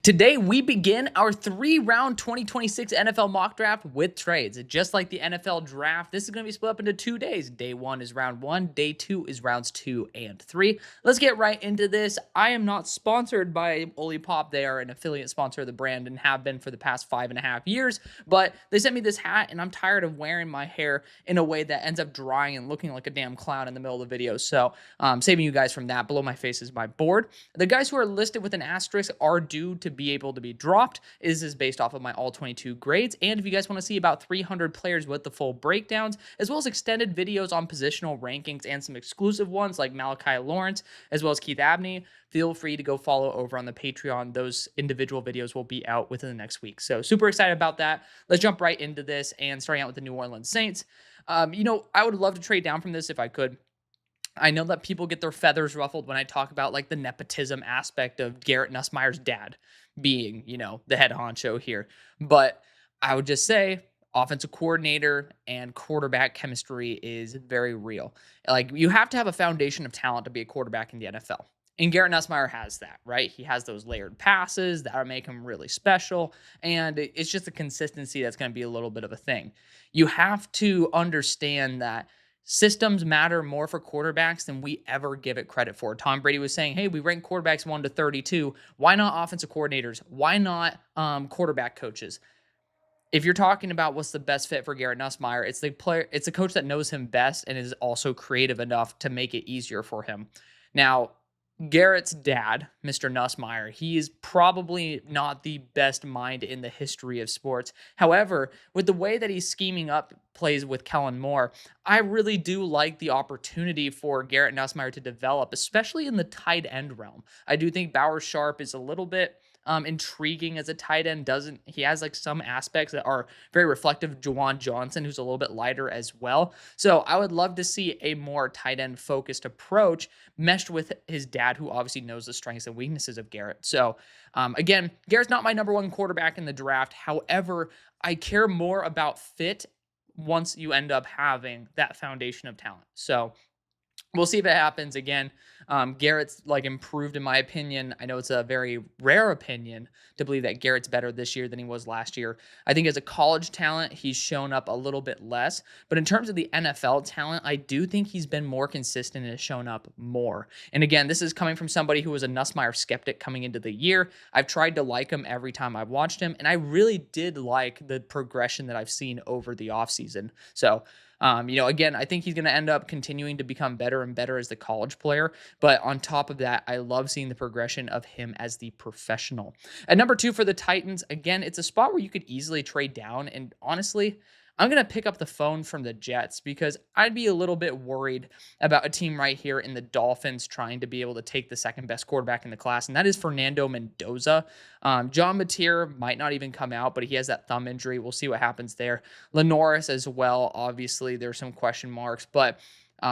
Today, we begin our 3-round 2026 NFL mock draft with trades. Just like the NFL draft, this is going to be split up into 2 days. Day 1 is round 1, day 2 is rounds 2 and 3. Let's get right into this. I am not sponsored by Olipop. They are an affiliate sponsor of the brand and have been for the past 5.5 years, but they sent me this hat and I'm tired of wearing my hair in a way that ends up drying and looking like a damn clown in the middle of the video. So, saving you guys from that. Below my face is my board. The guys who are listed with an asterisk are due to be able to be dropped. This is based off of my all 22 grades. And if you guys want to see about 300 players with the full breakdowns, as well as extended videos on positional rankings and some exclusive ones like Malachi Lawrence, as well as Keith Abney, feel free to go follow over on the Patreon. Those individual videos will be out within the next week. So super excited about that. Let's jump right into this and starting out with the New Orleans Saints. I would love to trade down from this if I could. I know that people get their feathers ruffled when I talk about like the nepotism aspect of Garrett Nussmeier's dad being, the head honcho here. But I would just say offensive coordinator and quarterback chemistry is very real. Like you have to have a foundation of talent to be a quarterback in the NFL. And Garrett Nussmeier has that, right? He has those layered passes that make him really special. And it's just a consistency that's going to be a little bit of a thing. You have to understand that systems matter more for quarterbacks than we ever give it credit for. Tom Brady was saying, hey, we rank quarterbacks 1 to 32. Why not offensive coordinators? Why not quarterback coaches? If you're talking about what's the best fit for Garrett Nussmeier, it's the player, it's a coach that knows him best and is also creative enough to make it easier for him. Now, Garrett's dad, Mr. Nussmeier, he is probably not the best mind in the history of sports. However, with the way that he's scheming up plays with Kellen Moore, I really do like the opportunity for Garrett Nussmeier to develop, especially in the tight end realm. I do think Bauer Sharp is a little bit intriguing as a tight end. He has like some aspects that are very reflective of Juwan Johnson, who's a little bit lighter as well. So I would love to see a more tight end focused approach meshed with his dad, who obviously knows the strengths and weaknesses of Garrett. So again, Garrett's not my number 1 quarterback in the draft. However, I care more about fit once you end up having that foundation of talent. So we'll see if it happens again. Garrett's improved in my opinion. I know it's a very rare opinion to believe that Garrett's better this year than he was last year. I think as a college talent, he's shown up a little bit less. But in terms of the NFL talent, I do think he's been more consistent and has shown up more. And again, this is coming from somebody who was a Nussmeier skeptic coming into the year. I've tried to like him every time I've watched him, and I really did like the progression that I've seen over the offseason. So, again, I think he's going to end up continuing to become better and better as the college player. But on top of that, I love seeing the progression of him as the professional. At number 2 for the Titans, again, it's a spot where you could easily trade down. And honestly, I'm going to pick up the phone from the Jets because I'd be a little bit worried about a team right here in the Dolphins trying to be able to take the second best quarterback in the class, and that is Fernando Mendoza. John Mateer might not even come out, but he has that thumb injury. We'll see what happens there. Lenoris as well. Obviously, there's some question marks, but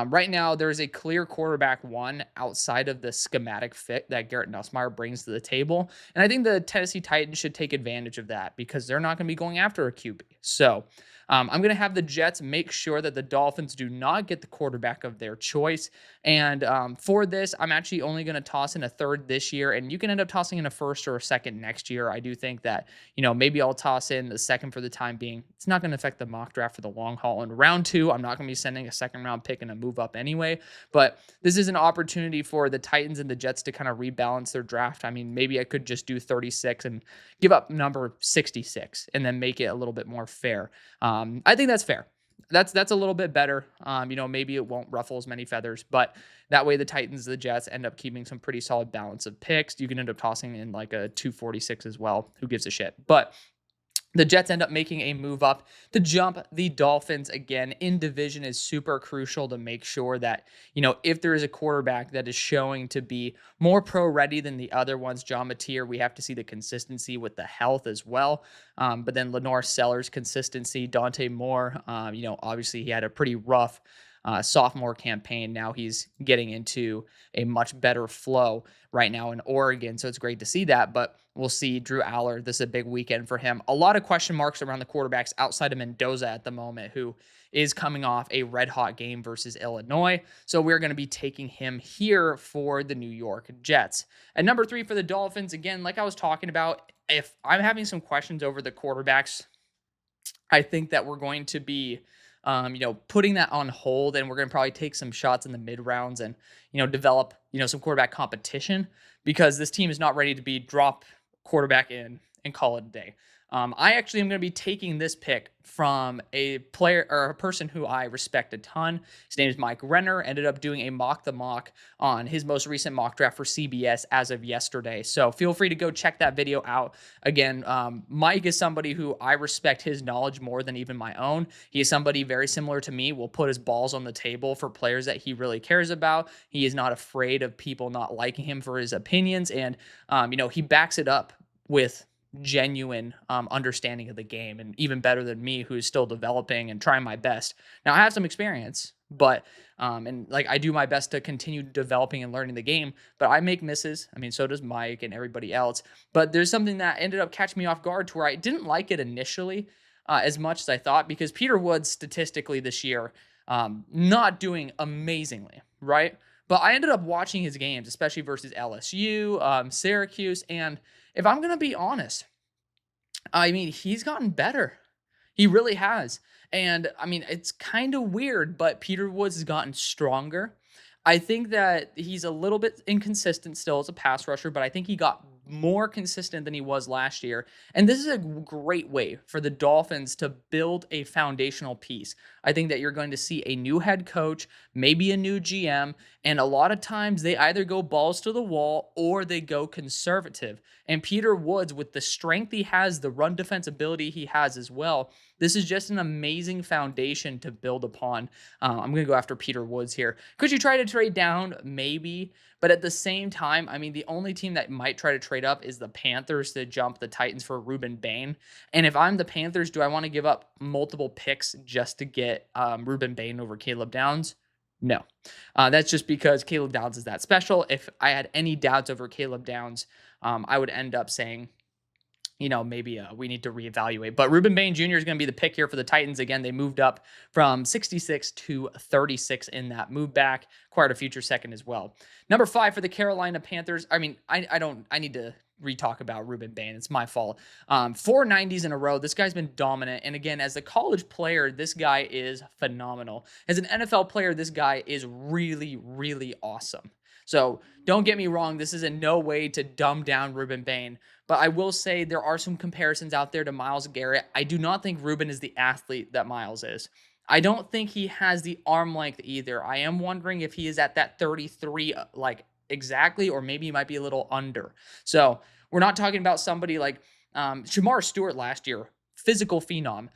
right now, there's a clear quarterback 1 outside of the schematic fit that Garrett Nussmeier brings to the table. And I think the Tennessee Titans should take advantage of that because they're not going to be going after a QB. So I'm going to have the Jets make sure that the Dolphins do not get the quarterback of their choice. And for this, I'm actually only going to toss in a 3rd this year, and you can end up tossing in a 1st or a 2nd next year. I do think that, maybe I'll toss in the 2nd for the time being. It's not going to affect the mock draft for the long haul. In round 2, I'm not going to be sending a 2nd round pick and a move up anyway, but this is an opportunity for the Titans and the Jets to kind of rebalance their draft. I mean, maybe I could just do 36 and give up number 66 and then make it a little bit more fair. I think that's fair. That's a little bit better. Maybe it won't ruffle as many feathers, but that way the Titans, the Jets end up keeping some pretty solid balance of picks. You can end up tossing in like a 246 as well. Who gives a shit? But the Jets end up making a move up to jump the Dolphins again in division is super crucial to make sure that, if there is a quarterback that is showing to be more pro ready than the other ones, John Mateer, we have to see the consistency with the health as well. But then Lenore Sellers' consistency, Dante Moore, obviously he had a pretty rough sophomore campaign. Now he's getting into a much better flow right now in Oregon. So it's great to see that. But we'll see Drew Aller. This is a big weekend for him. A lot of question marks around the quarterbacks outside of Mendoza at the moment, who is coming off a red hot game versus Illinois. So we're going to be taking him here for the New York Jets. At number 3 for the Dolphins, again, like I was talking about, if I'm having some questions over the quarterbacks, I think that we're going to be, putting that on hold, and we're going to probably take some shots in the mid rounds and, develop, some quarterback competition, because this team is not ready to be drop quarterback in and call it a day. I actually am going to be taking this pick from a player or a person who I respect a ton. His name is Mike Renner. Ended up doing a mock the mock on his most recent mock draft for CBS as of yesterday. So feel free to go check that video out. Again, Mike is somebody who I respect his knowledge more than even my own. He is somebody very similar to me, will put his balls on the table for players that he really cares about. He is not afraid of people not liking him for his opinions. And, he backs it up with genuine understanding of the game, and even better than me, who's still developing and trying my best. Now I have some experience, but I do my best to continue developing and learning the game, but I make misses. I mean, so does Mike and everybody else. But there's something that ended up catching me off guard to where I didn't like it initially as much as I thought, because Peter Woods statistically this year not doing amazingly, right? But I ended up watching his games, especially versus LSU, Syracuse, and if I'm going to be honest, I mean, he's gotten better. He really has. And I mean, it's kind of weird, but Peter Woods has gotten stronger. I think that he's a little bit inconsistent still as a pass rusher, but I think he got more consistent than he was last year. And this is a great way for the Dolphins to build a foundational piece. I think that you're going to see a new head coach, maybe a new GM, and a lot of times they either go balls to the wall or they go conservative. And Peter Woods, with the strength he has, the run defense ability he has as well, this is just an amazing foundation to build upon. I'm going to go after Peter Woods here. Could you try to trade down? Maybe. But at the same time, I mean, the only team that might try to trade up is the Panthers to jump the Titans for Ruben Bain. And if I'm the Panthers, do I want to give up multiple picks just to get Ruben Bain over Caleb Downs? No. That's just because Caleb Downs is that special. If I had any doubts over Caleb Downs, I would end up saying, maybe we need to reevaluate. But Ruben Bain Jr. is going to be the pick here for the Titans. Again, they moved up from 66 to 36 in that move back, acquired a future second as well. Number 5 for the Carolina Panthers. I mean, I need to re-talk about Ruben Bain. It's my fault. 4 90s in a row. This guy's been dominant. And again, as a college player, this guy is phenomenal. As an NFL player, this guy is really, really awesome. So don't get me wrong. This is in no way to dumb down Ruben Bain. But I will say there are some comparisons out there to Myles Garrett. I do not think Ruben is the athlete that Myles is. I don't think he has the arm length either. I am wondering if he is at that 33, exactly, or maybe he might be a little under. So we're not talking about somebody like Shamar Stewart last year, physical phenom.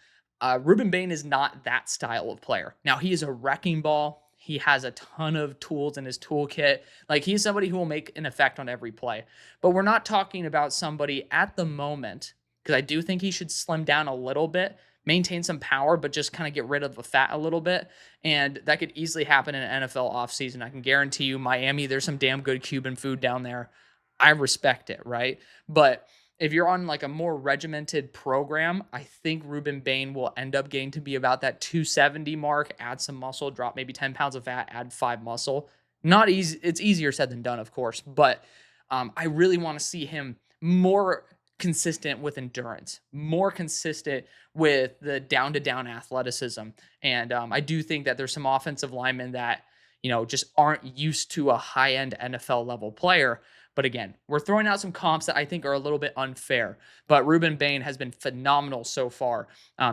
Ruben Bain is not that style of player. Now, he is a wrecking ball. He has a ton of tools in his toolkit. Like, he's somebody who will make an effect on every play. But we're not talking about somebody at the moment, because I do think he should slim down a little bit, maintain some power, but just kind of get rid of the fat a little bit. And that could easily happen in an NFL offseason. I can guarantee you, Miami, there's some damn good Cuban food down there. I respect it, right? But if you're on like a more regimented program, I think Ruben Bain will end up getting to be about that 270 mark, add some muscle, drop maybe 10 pounds of fat, add 5 muscle. Not easy. It's easier said than done, of course, but I really want to see him more consistent with endurance, more consistent with the down-to-down athleticism. And I do think that there's some offensive linemen that, just aren't used to a high-end NFL level player. But again, we're throwing out some comps that I think are a little bit unfair. But Ruben Bain has been phenomenal so far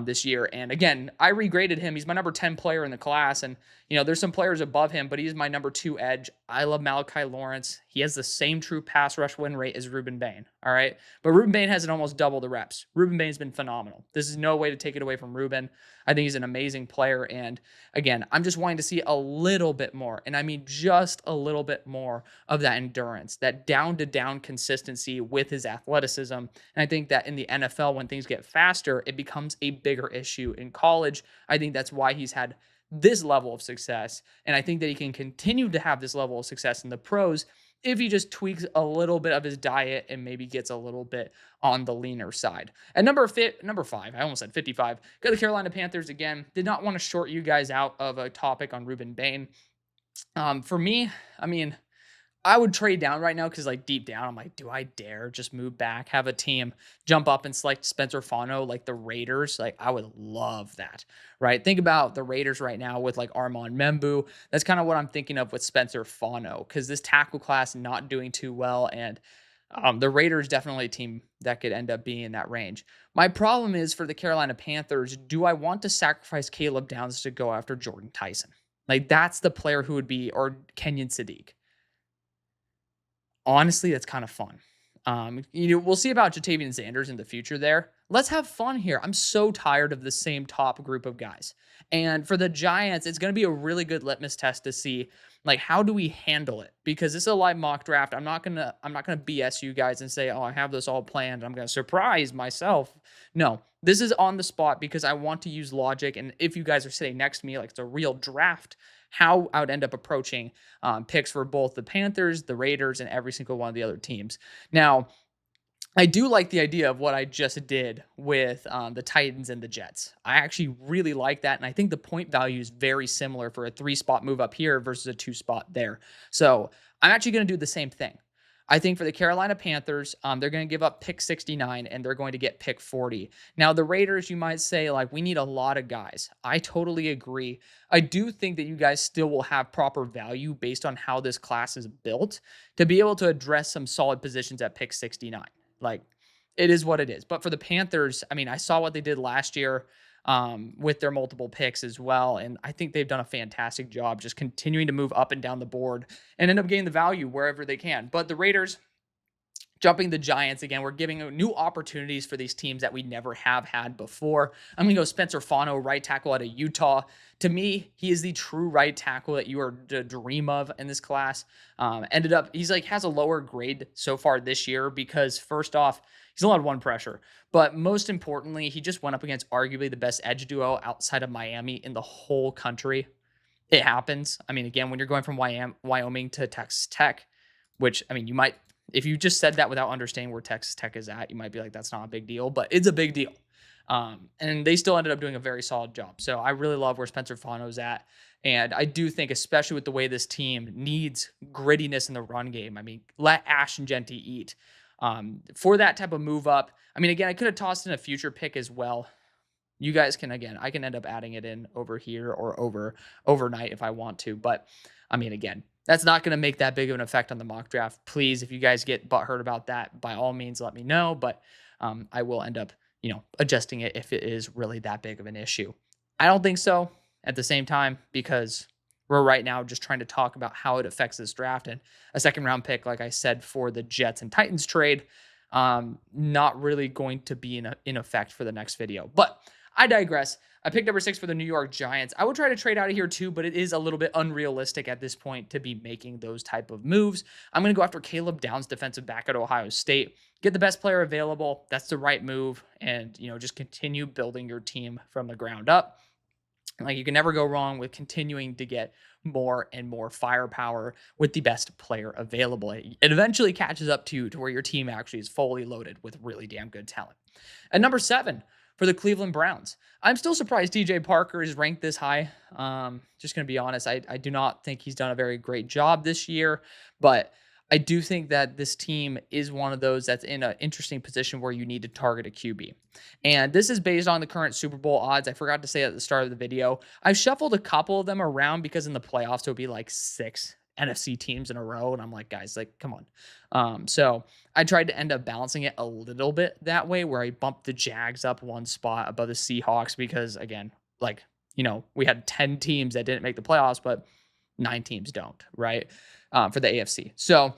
this year. And again, I regraded him. He's my number 10 player in the class. And, there's some players above him, but he's my number 2 edge. I love Malachi Lawrence. He has the same true pass rush win rate as Ruben Bain. All right. But Ruben Bain has almost double the reps. Ruben Bain's been phenomenal. This is no way to take it away from Ruben. I think he's an amazing player. And again, I'm just wanting to see a little bit more. And I mean, just a little bit more of that endurance, that down-to-down consistency with his athleticism. And I think that in the NFL, when things get faster, it becomes a bigger issue. In college, I think that's why he's had this level of success. And I think that he can continue to have this level of success in the pros, if he just tweaks a little bit of his diet and maybe gets a little bit on the leaner side. And number 5, I almost said 55. Go to the Carolina Panthers again. Did not want to short you guys out of a topic on Ruben Bain. For me, I mean, I would trade down right now because, like, deep down, I'm like, do I dare just move back, have a team jump up and select Spencer Fano like the Raiders? Like, I would love that, right? Think about the Raiders right now with like Armand Membu. That's kind of what I'm thinking of with Spencer Fano because this tackle class not doing too well, and the Raiders definitely a team that could end up being in that range. My problem is for the Carolina Panthers, do I want to sacrifice Caleb Downs to go after Jordan Tyson? Like, that's the player who would be, or Kenyon Sadiq. Honestly, that's kind of fun. We'll see about Jatavian Sanders in the future there. Let's have fun here. I'm so tired of the same top group of guys. And for the Giants, it's going to be a really good litmus test to see, like, how do we handle it? Because this is a live mock draft. I'm not gonna BS you guys and say, oh, I have this all planned. I'm gonna surprise myself. No, this is on the spot because I want to use logic. And if you guys are sitting next to me, like it's a real draft, how I would end up approaching picks for both the Panthers, the Raiders, and every single one of the other teams. Now, I do like the idea of what I just did with the Titans and the Jets. I actually really like that, and I think the point value is very similar for a 3-spot move up here versus a 2-spot there. So I'm actually going to do the same thing. I think for the Carolina Panthers, they're going to give up pick 69 and they're going to get pick 40. Now, the Raiders, you might say, like, we need a lot of guys. I totally agree. I do think that you guys still will have proper value based on how this class is built to be able to address some solid positions at pick 69. Like, it is what it is. But for the Panthers, I mean, I saw what they did last year with their multiple picks as well. And I think they've done a fantastic job just continuing to move up and down the board and end up getting the value wherever they can. But the Raiders, jumping the Giants again, we're giving new opportunities for these teams that we never have had before. I'm going to go Spencer Fano, right tackle out of Utah. To me, he is the true right tackle that you are to dream of in this class. He's like has a lower grade so far this year because first off, he's allowed one pressure. But most importantly, he just went up against arguably the best edge duo outside of Miami in the whole country. It happens. I mean, again, when you're going from Wyoming to Texas Tech, which, I mean, you might, if you just said that without understanding where Texas Tech is at, you might be like, that's not a big deal, but it's a big deal. And they still ended up doing a very solid job. So I really love where Spencer Fano's at. And I do think, especially with the way this team needs grittiness in the run game, I mean, let Ashton Genty eat. For that type of move up, I mean, again, I could have tossed in a future pick as well. You guys can, again, I can end up adding it in over here or overnight if I want to. But I mean, again, that's not going to make that big of an effect on the mock draft. Please, if you guys get butthurt about that, by all means, let me know. But I will end up, adjusting it if it is really that big of an issue. I don't think so at the same time because we're right now just trying to talk about how it affects this draft. And a second round pick, like I said, for the Jets and Titans trade, not really going to be in effect for the next video. But I digress. I picked number 6 for the New York Giants. I would try to trade out of here too, but it is a little bit unrealistic at this point to be making those type of moves. I'm going to go after Caleb Downs, defensive back at Ohio State. Get the best player available. That's the right move. And, just continue building your team from the ground up. Like, you can never go wrong with continuing to get more and more firepower with the best player available. It eventually catches up to where your team actually is fully loaded with really damn good talent. At number 7, for the Cleveland Browns, I'm still surprised TJ Parker is ranked this high. Just going to be honest, I do not think he's done a very great job this year, but I do think that this team is one of those that's in an interesting position where you need to target a QB. And this is based on the current Super Bowl odds. I forgot to say at the start of the video, I've shuffled a couple of them around because in the playoffs, it would be like 6 NFC teams in a row. And I'm like, guys, like, come on. So I tried to end up balancing it a little bit that way where I bumped the Jags up one spot above the Seahawks because, again, like, we had 10 teams that didn't make the playoffs, but 9 teams don't, right? For the AFC. So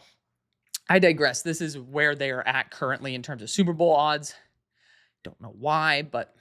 I digress. This is where they are at currently in terms of Super Bowl odds. Don't know why, but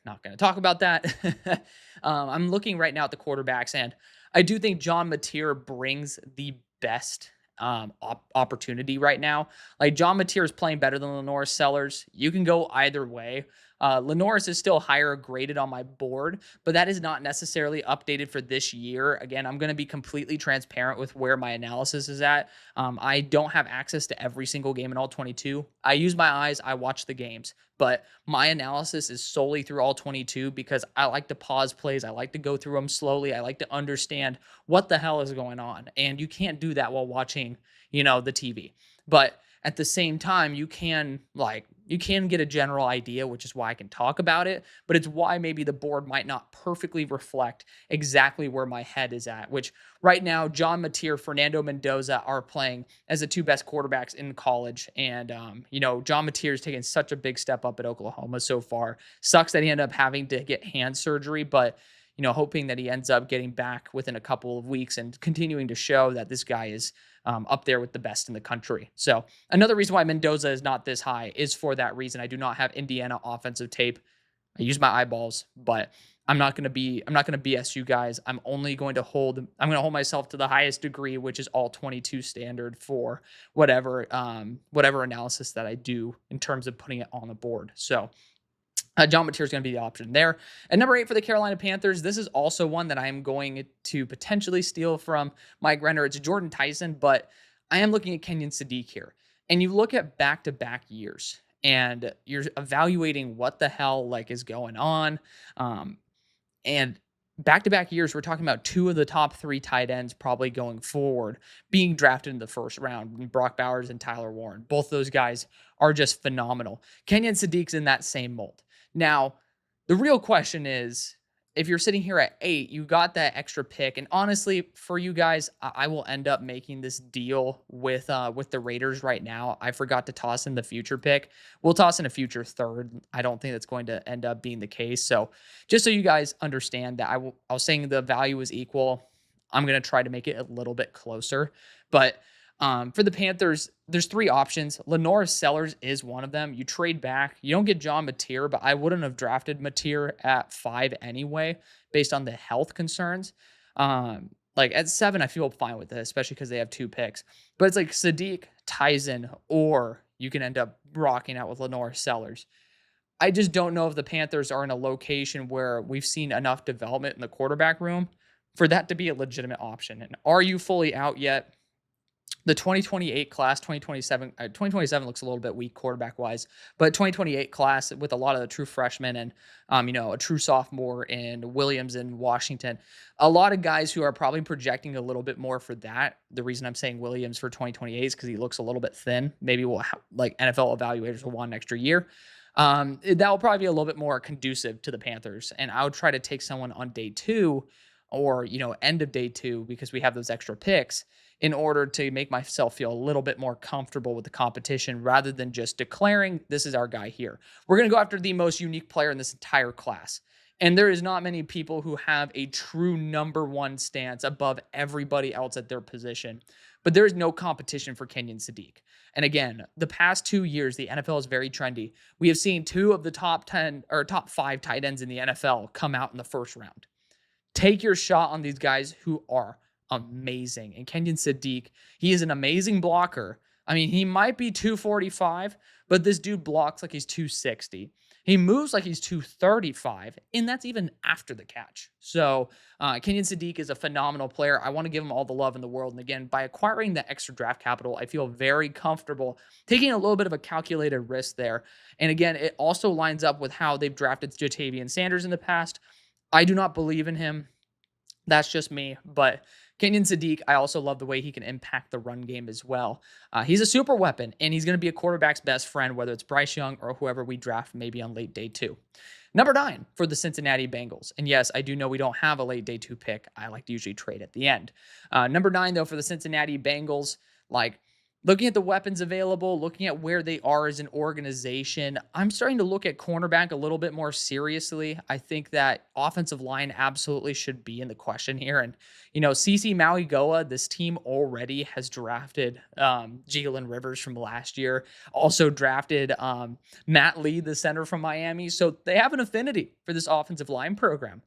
not going to talk about that. I'm looking right now at the quarterbacks, and I do think John Mateer brings the best opportunity right now. Like John Mateer is playing better than Lenore Sellers. You can go either way. Lenoris is still higher graded on my board, but that is not necessarily updated for this year. Again, I'm going to be completely transparent with where my analysis is at. I don't have access to every single game in all 22. I use my eyes, I watch the games, but my analysis is solely through all 22 because I like to pause plays. I like to go through them slowly. I like to understand what the hell is going on. And you can't do that while watching, the TV. But at the same time, you can get a general idea, which is why I can talk about it, but it's why maybe the board might not perfectly reflect exactly where my head is at, which right now, John Mateer, Fernando Mendoza are playing as the two best quarterbacks in college. And, John Mateer has taken such a big step up at Oklahoma so far. Sucks that he ended up having to get hand surgery, but hoping that he ends up getting back within a couple of weeks and continuing to show that this guy is up there with the best in the country. So another reason why Mendoza is not this high is for that reason. I do not have Indiana offensive tape. I use my eyeballs, but I'm not going to BS you guys. I'm going to hold myself to the highest degree, which is all 22 standard for whatever analysis that I do in terms of putting it on the board. So John Mateer is going to be the option there. At number 8 for the Carolina Panthers, this is also one that I am going to potentially steal from Mike Renner. It's Jordan Tyson, but I am looking at Kenyon Sadiq here. And you look at back-to-back years, and you're evaluating what the hell is going on. And back-to-back years, we're talking about 2 of the top 3 tight ends probably going forward being drafted in the first round, Brock Bowers and Tyler Warren. Both those guys are just phenomenal. Kenyon Sadiq's in that same mold. Now, the real question is, if you're sitting here at 8, you got that extra pick. And honestly, for you guys, I will end up making this deal with the Raiders right now. I forgot to toss in the future pick. We'll toss in a future third. I don't think that's going to end up being the case. So just so you guys understand that I was saying the value is equal. I'm going to try to make it a little bit closer. But for the Panthers, there's 3 options. Lenore Sellers is one of them. You trade back. You don't get John Mateer, but I wouldn't have drafted Mateer at 5 anyway, based on the health concerns. At 7, I feel fine with it, especially because they have 2 picks. But it's like Sadiq, Tyson, or you can end up rocking out with Lenore Sellers. I just don't know if the Panthers are in a location where we've seen enough development in the quarterback room for that to be a legitimate option. And are you fully out yet? The 2028 class, 2027 looks a little bit weak quarterback-wise, but 2028 class with a lot of the true freshmen and, a true sophomore in Williams and Washington, a lot of guys who are probably projecting a little bit more for that. The reason I'm saying Williams for 2028 is because he looks a little bit thin. Maybe NFL evaluators will want an extra year. That will probably be a little bit more conducive to the Panthers, and I would try to take someone on day 2 or, end of day 2 because we have those extra picks in order to make myself feel a little bit more comfortable with the competition rather than just declaring this is our guy here. We're going to go after the most unique player in this entire class. And there is not many people who have a true number 1 stance above everybody else at their position. But there is no competition for Kenyon Sadiq. And again, the past 2 years, the NFL is very trendy. We have seen 2 of the top 10 or top 5 tight ends in the NFL come out in the first round. Take your shot on these guys who are amazing. And Kenyon Sadiq, he is an amazing blocker. I mean, he might be 245, but this dude blocks like he's 260. He moves like he's 235, and that's even after the catch. So Kenyon Sadiq is a phenomenal player. I want to give him all the love in the world. And again, by acquiring the extra draft capital, I feel very comfortable taking a little bit of a calculated risk there. And again, it also lines up with how they've drafted Jatavian Sanders in the past. I do not believe in him. That's just me. But Kenyon Sadiq, I also love the way he can impact the run game as well. He's a super weapon, and he's going to be a quarterback's best friend, whether it's Bryce Young or whoever we draft maybe on late day 2. Number 9 for the Cincinnati Bengals. And yes, I do know we don't have a late day 2 pick. I like to usually trade at the end. Number 9, though, for the Cincinnati Bengals, looking at the weapons available, looking at where they are as an organization, I'm starting to look at cornerback a little bit more seriously. I think that offensive line absolutely should be in the question here. And, CeCe Maui-Goa, this team already has drafted Jalen Rivers from last year, also drafted Matt Lee, the center from Miami. So they have an affinity for this offensive line program.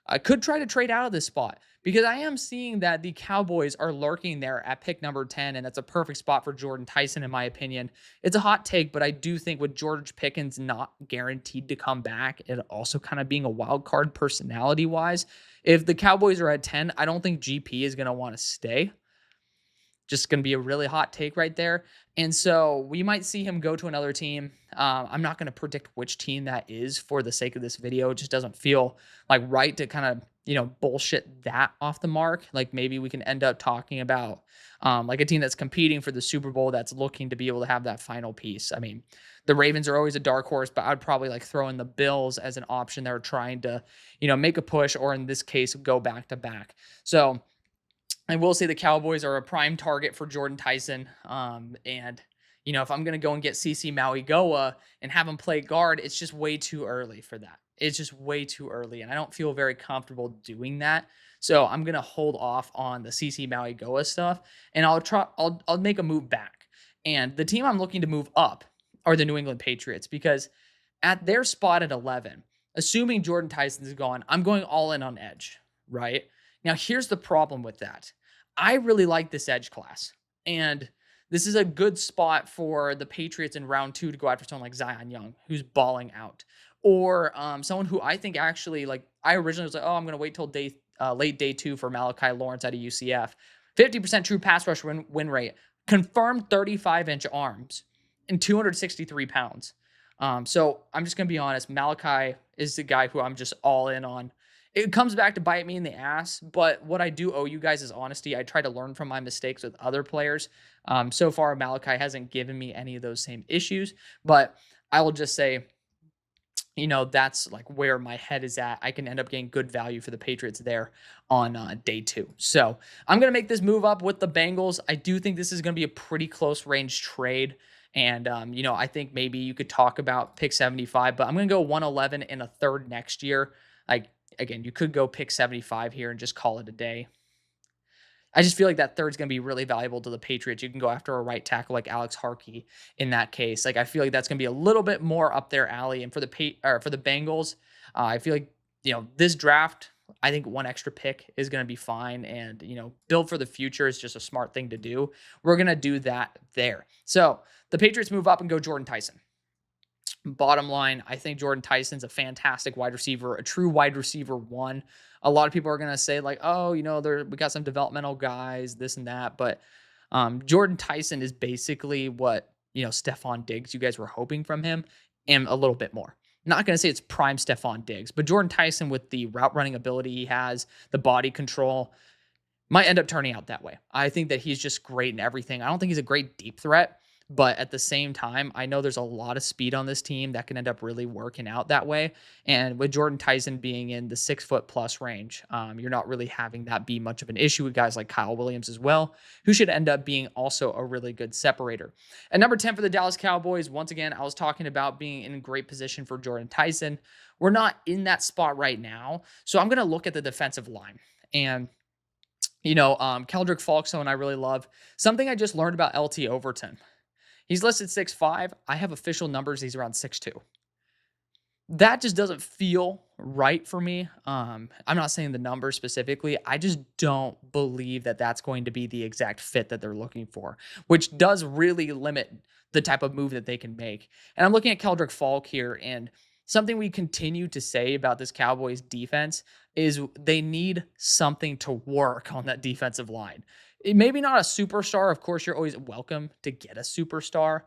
I could try to trade out of this spot because I am seeing that the Cowboys are lurking there at pick number 10, and that's a perfect spot for Jordan Tyson, in my opinion. It's a hot take, but I do think with George Pickens not guaranteed to come back, and also kind of being a wild card personality wise, if the Cowboys are at 10, I don't think GP is going to want to stay. Just going to be a really hot take right there. And so we might see him go to another team. I'm not going to predict which team that is for the sake of this video. It just doesn't feel like right to kind of, bullshit that off the mark. Like maybe we can end up talking about like a team that's competing for the Super Bowl that's looking to be able to have that final piece. I mean, the Ravens are always a dark horse, but I'd probably like throw in the Bills as an option that are trying to, make a push, or in this case, go back to back. So I will say the Cowboys are a prime target for Jordan Tyson. If I'm going to go and get CC Maui-Goa and have him play guard, it's just way too early for that. It's just way too early, and I don't feel very comfortable doing that. So I'm going to hold off on the CC Maui-Goa stuff, and I'll make a move back. And the team I'm looking to move up are the New England Patriots, because at their spot at 11, assuming Jordan Tyson is gone, I'm going all in on edge, right? Now, here's the problem with that. I really like this edge class, and this is a good spot for the Patriots in round 2 to go after someone like Zion Young, who's balling out, or someone who I think actually, like, I originally was like, oh, I'm going to wait till late day 2 for Malachi Lawrence out of UCF. 50% true pass rush win rate, confirmed 35-inch arms, and 263 pounds. So I'm just going to be honest. Malachi is the guy who I'm just all in on. It comes back to bite me in the ass, but what I do owe you guys is honesty. I try to learn from my mistakes with other players. So far, Malachi hasn't given me any of those same issues, but I will just say, that's like where my head is at. I can end up getting good value for the Patriots there on day 2. So I'm going to make this move up with the Bengals. I do think this is going to be a pretty close range trade. And, I think maybe you could talk about pick 75, but I'm going to go 111 and a third next year. Again, you could go pick 75 here and just call it a day. I just feel like that third's going to be really valuable to the Patriots. You can go after a right tackle like Alex Harkey in that case. Like, I feel like that's going to be a little bit more up their alley. And for the Bengals, I feel like, this draft, I think one extra pick is going to be fine. And, build for the future is just a smart thing to do. We're going to do that there. So the Patriots move up and go Jordan Tyson. Bottom line, I think Jordan Tyson's a fantastic wide receiver, a true wide receiver 1. A lot of people are going to say like, oh, we got some developmental guys, this and that. But Jordan Tyson is basically what, Stephon Diggs, you guys were hoping from him, and a little bit more. Not going to say it's prime Stephon Diggs, but Jordan Tyson, with the route running ability he has, the body control, might end up turning out that way. I think that he's just great in everything. I don't think he's a great deep threat, but at the same time, I know there's a lot of speed on this team that can end up really working out that way. And with Jordan Tyson being in the 6-foot+ range, you're not really having that be much of an issue with guys like Kyle Williams as well, who should end up being also a really good separator. At number 10 for the Dallas Cowboys, once again, I was talking about being in great position for Jordan Tyson. We're not in that spot right now, so I'm going to look at the defensive line. And Keldrick Falk, someone I really love. Something I just learned about LT Overton. He's listed 6'5". I have official numbers. He's around 6'2". That just doesn't feel right for me. I'm not saying the number specifically. I just don't believe that that's going to be the exact fit that they're looking for, which does really limit the type of move that they can make. And I'm looking at Keldrick Falk here, and something we continue to say about this Cowboys defense is they need something to work on that defensive line. Maybe not a superstar. Of course, you're always welcome to get a superstar.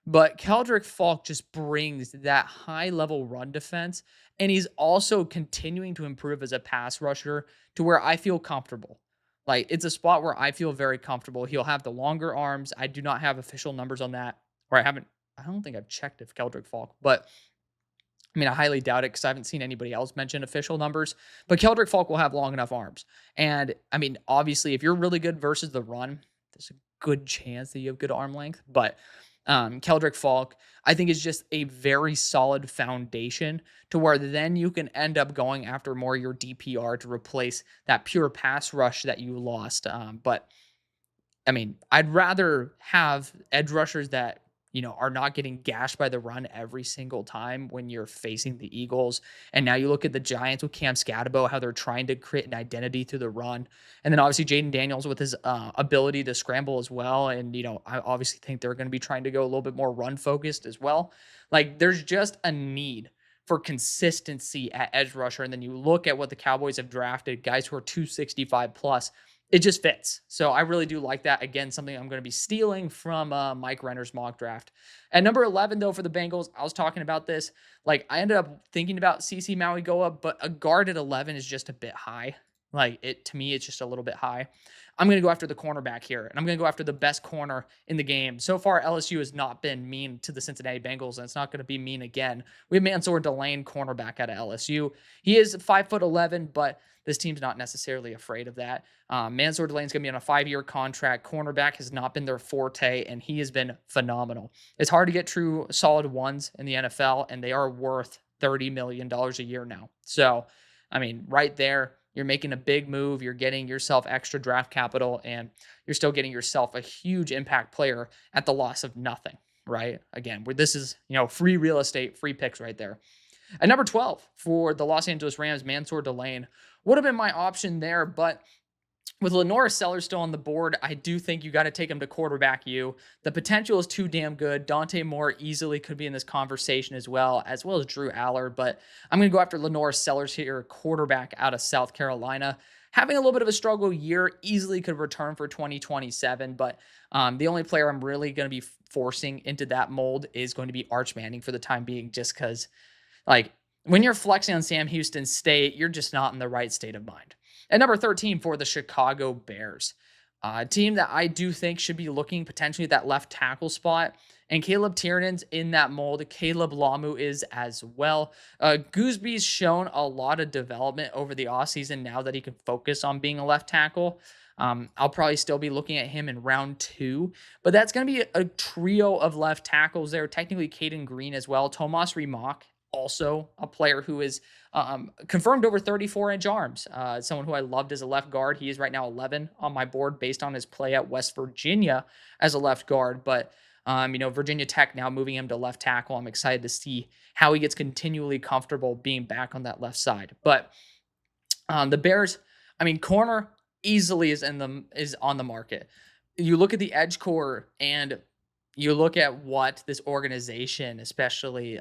But Keldrick Falk just brings that high-level run defense, and he's also continuing to improve as a pass rusher to where I feel comfortable. Like, it's a spot where I feel very comfortable. He'll have the longer arms. I do not have official numbers on that, or I don't think I've checked if Keldrick Falk, but I mean, I highly doubt it because I haven't seen anybody else mention official numbers, but Keldrick Falk will have long enough arms. And I mean, obviously, if you're really good versus the run, there's a good chance that you have good arm length. But Keldrick Falk, I think, is just a very solid foundation to where then you can end up going after more of your DPR to replace that pure pass rush that you lost. But I mean, I'd rather have edge rushers that, are not getting gashed by the run every single time when you're facing the Eagles. And now you look at the Giants with Cam Scatabo, how they're trying to create an identity through the run. And then obviously Jaden Daniels with his ability to scramble as well. And, I obviously think they're going to be trying to go a little bit more run focused as well. Like there's just a need for consistency at edge rusher. And then you look at what the Cowboys have drafted, guys who are 265 plus, it just fits. So I really do like that. Again, something I'm going to be stealing from Mike Renner's mock draft. At number 11, though, for the Bengals, I was talking about this. Like, I ended up thinking about CC Maui go up, but a guard at 11 is just a bit high. To me, it's just a little bit high. I'm going to go after the cornerback here, and I'm going to go after the best corner in the game. So far, LSU has not been mean to the Cincinnati Bengals, and it's not going to be mean again. We have Mansour Delane, cornerback out of LSU. He is 5'11", but this team's not necessarily afraid of that. Mansour Delane's going to be on a 5-year contract. Cornerback has not been their forte, and he has been phenomenal. It's hard to get true solid ones in the NFL, and they are worth $30 million a year now. So, right there, you're making a big move. You're getting yourself extra draft capital, and you're still getting yourself a huge impact player at the loss of nothing, right? Again, where this is, free real estate, free picks right there. At number 12 for the Los Angeles Rams, Mansour Delane would have been my option there, but with Lenora Sellers still on the board, I do think you got to take him to quarterback U. The potential is too damn good. Dante Moore easily could be in this conversation as well as Drew Aller, but I'm going to go after Lenora Sellers here, quarterback out of South Carolina. Having a little bit of a struggle year, easily could return for 2027, but the only player I'm really going to be forcing into that mold is going to be Arch Manning for the time being, just because, when you're flexing on Sam Houston State, you're just not in the right state of mind. At number 13 for the Chicago Bears, a team that I do think should be looking potentially at that left tackle spot. And Caleb Tiernan's in that mold. Caleb Lamu is as well. Goosby's shown a lot of development over the offseason now that he can focus on being a left tackle. I'll probably still be looking at him in round 2, but that's going to be a trio of left tackles there. Technically, Caden Green as well. Tomas Remak, also a player who is confirmed over 34-inch arms. Someone who I loved as a left guard. He is right now 11 on my board based on his play at West Virginia as a left guard. But, Virginia Tech now moving him to left tackle. I'm excited to see how he gets continually comfortable being back on that left side. But the Bears, corner easily is on the market. You look at the edge core and you look at what this organization, especially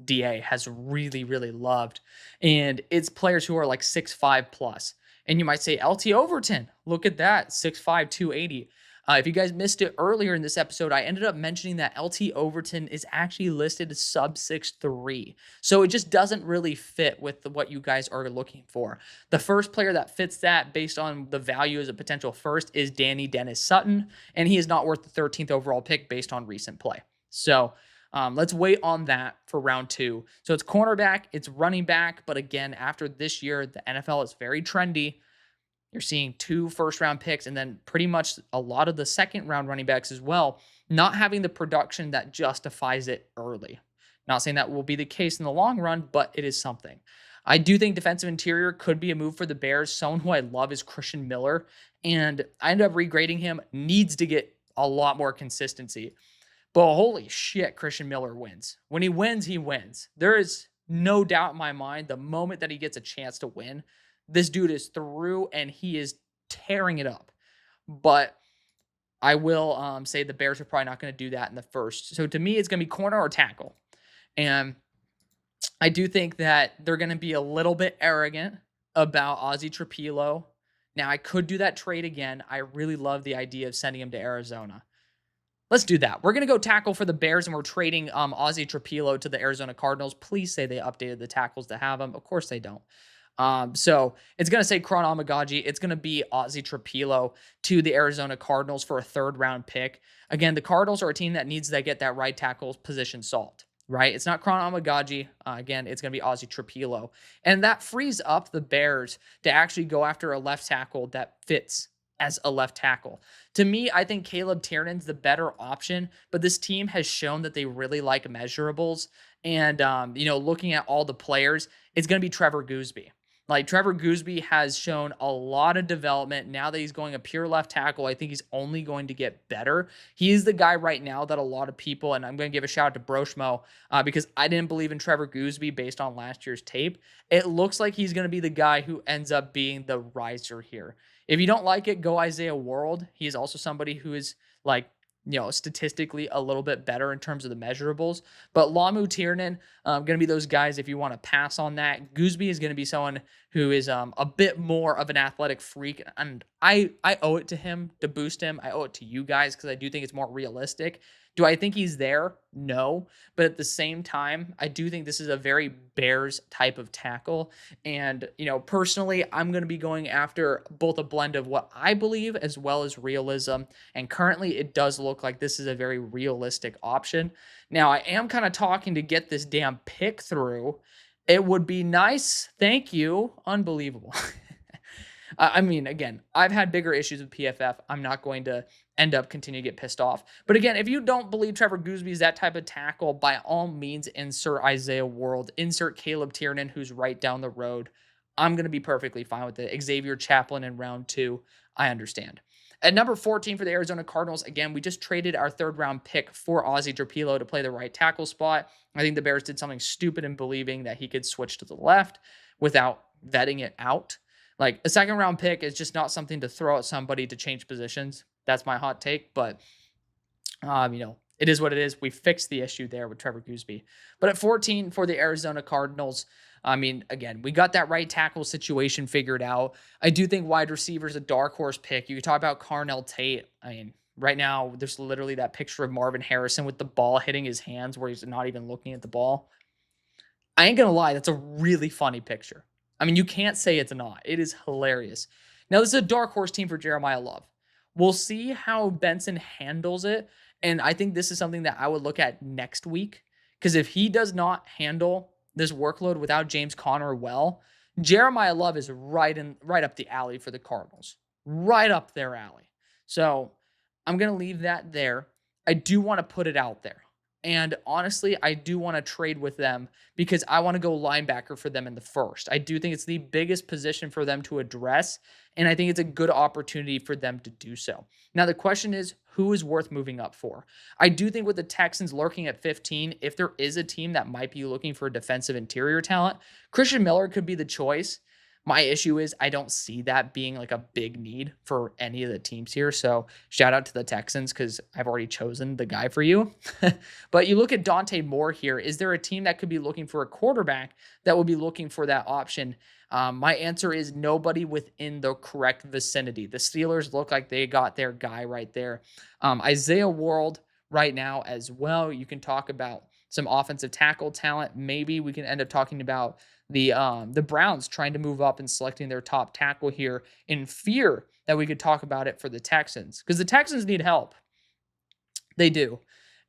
DA, has really, really loved. And it's players who are like 6'5 plus. And you might say LT Overton, look at that, 6'5", 280. If you guys missed it earlier in this episode, I ended up mentioning that LT Overton is actually listed as sub 6'3". So it just doesn't really fit with what you guys are looking for. The first player that fits that based on the value as a potential first is Danny Dennis Sutton, and he is not worth the 13th overall pick based on recent play. So let's wait on that for round 2. So it's cornerback, it's running back, but again, after this year, the NFL is very trendy. You're seeing 2 first-round picks and then pretty much a lot of the second-round running backs as well, not having the production that justifies it early. Not saying that will be the case in the long run, but it is something. I do think defensive interior could be a move for the Bears. Someone who I love is Christian Miller, and I ended up regrading him. Needs to get a lot more consistency. But holy shit, Christian Miller wins. When he wins, he wins. There is no doubt in my mind the moment that he gets a chance to win, this dude is through and he is tearing it up. But I will say the Bears are probably not going to do that in the first. So to me, it's going to be corner or tackle. And I do think that they're going to be a little bit arrogant about Ozzie Trapilo. Now, I could do that trade again. I really love the idea of sending him to Arizona. Let's do that. We're going to go tackle for the Bears, and we're trading Ozzie Trapilo to the Arizona Cardinals. Please say they updated the tackles to have him. Of course they don't. So it's going to say Kron Amagaji. It's going to be Ozzie Trapilo to the Arizona Cardinals for a 3rd-round pick. Again, the Cardinals are a team that needs to get that right tackle position solved, right? It's not Kron Amagaji. Again, it's going to be Ozzie Trapilo. And that frees up the Bears to actually go after a left tackle that fits as a left tackle. To me, I think Caleb Tiernan's the better option, but this team has shown that they really like measurables. And, looking at all the players, it's going to be Trevor Goosby. Like Trevor Gooseby has shown a lot of development now that he's going a pure left tackle. I think he's only going to get better. He is the guy right now that a lot of people, and I'm going to give a shout out to Broshmo because I didn't believe in Trevor Gooseby based on last year's tape. It looks like he's going to be the guy who ends up being the riser here. If you don't like it, go Isaiah World. He is also somebody who is like, statistically a little bit better in terms of the measurables. But Lamu Tiernan, going to be those guys if you want to pass on that. Gooseby is going to be someone who is a bit more of an athletic freak. And I owe it to him to boost him. I owe it to you guys because I do think it's more realistic. Do I think he's there? No. But at the same time, I do think this is a very Bears type of tackle. And, personally, I'm going to be going after both a blend of what I believe as well as realism. And currently, it does look like this is a very realistic option. Now, I am kind of talking to get this damn pick through. It would be nice. Thank you. Unbelievable. I mean, again, I've had bigger issues with PFF. I'm not going to end up continuing to get pissed off. But again, if you don't believe Trevor Gooseby is that type of tackle, by all means, insert Isaiah World, insert Caleb Tiernan, who's right down the road. I'm going to be perfectly fine with it. Xavier Chaplin in round 2. I understand. At number 14 for the Arizona Cardinals, again, we just traded our third-round pick for Ozzie Dropilo to play the right tackle spot. I think the Bears did something stupid in believing that he could switch to the left without vetting it out. Like, a second-round pick is just not something to throw at somebody to change positions. That's my hot take, but, it is what it is. We fixed the issue there with Trevor Gooseby. But at 14 for the Arizona Cardinals, I mean, again, we got that right tackle situation figured out. I do think wide receiver is a dark horse pick. You can talk about Carnell Tate. I mean, right now, there's literally that picture of Marvin Harrison with the ball hitting his hands where he's not even looking at the ball. I ain't going to lie. That's a really funny picture. I mean, you can't say it's not. It is hilarious. Now, this is a dark horse team for Jeremiah Love. We'll see how Benson handles it. And I think this is something that I would look at next week. Because if he does not handle this workload without James Conner well, Jeremiah Love is right up the alley for the Cardinals. Right up their alley. So I'm going to leave that there. I do want to put it out there. And honestly, I do want to trade with them because I want to go linebacker for them in the first. I do think it's the biggest position for them to address, and I think it's a good opportunity for them to do so. Now, the question is, who is worth moving up for? I do think with the Texans lurking at 15, if there is a team that might be looking for defensive interior talent, Christian Miller could be the choice. My issue is I don't see that being like a big need for any of the teams here. So shout out to the Texans because I've already chosen the guy for you. But you look at Dante Moore here. Is there a team that could be looking for a quarterback that would be looking for that option? My answer is nobody within the correct vicinity. The Steelers look like they got their guy right there. Isaiah World right now as well. You can talk about some offensive tackle talent. Maybe we can end up talking about the Browns trying to move up and selecting their top tackle here in fear that we could talk about it for the Texans because the Texans need help. They do.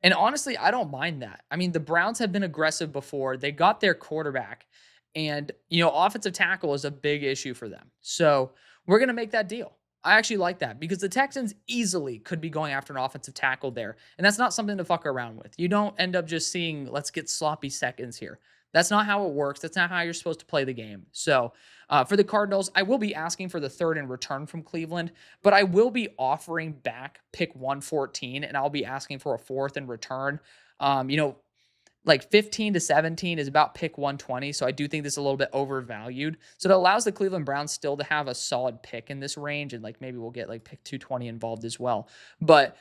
And honestly, I don't mind that. I mean, the Browns have been aggressive before. They got their quarterback and, offensive tackle is a big issue for them. So we're going to make that deal. I actually like that because the Texans easily could be going after an offensive tackle there. And that's not something to fuck around with. You don't end up just seeing, let's get sloppy seconds here. That's not how it works. That's not how you're supposed to play the game. So for the Cardinals, I will be asking for the third in return from Cleveland, but I will be offering back pick 114, and I'll be asking for a fourth in return. Like 15 to 17 is about pick 120, so I do think this is a little bit overvalued. So it allows the Cleveland Browns still to have a solid pick in this range, and like maybe we'll get like pick 220 involved as well. But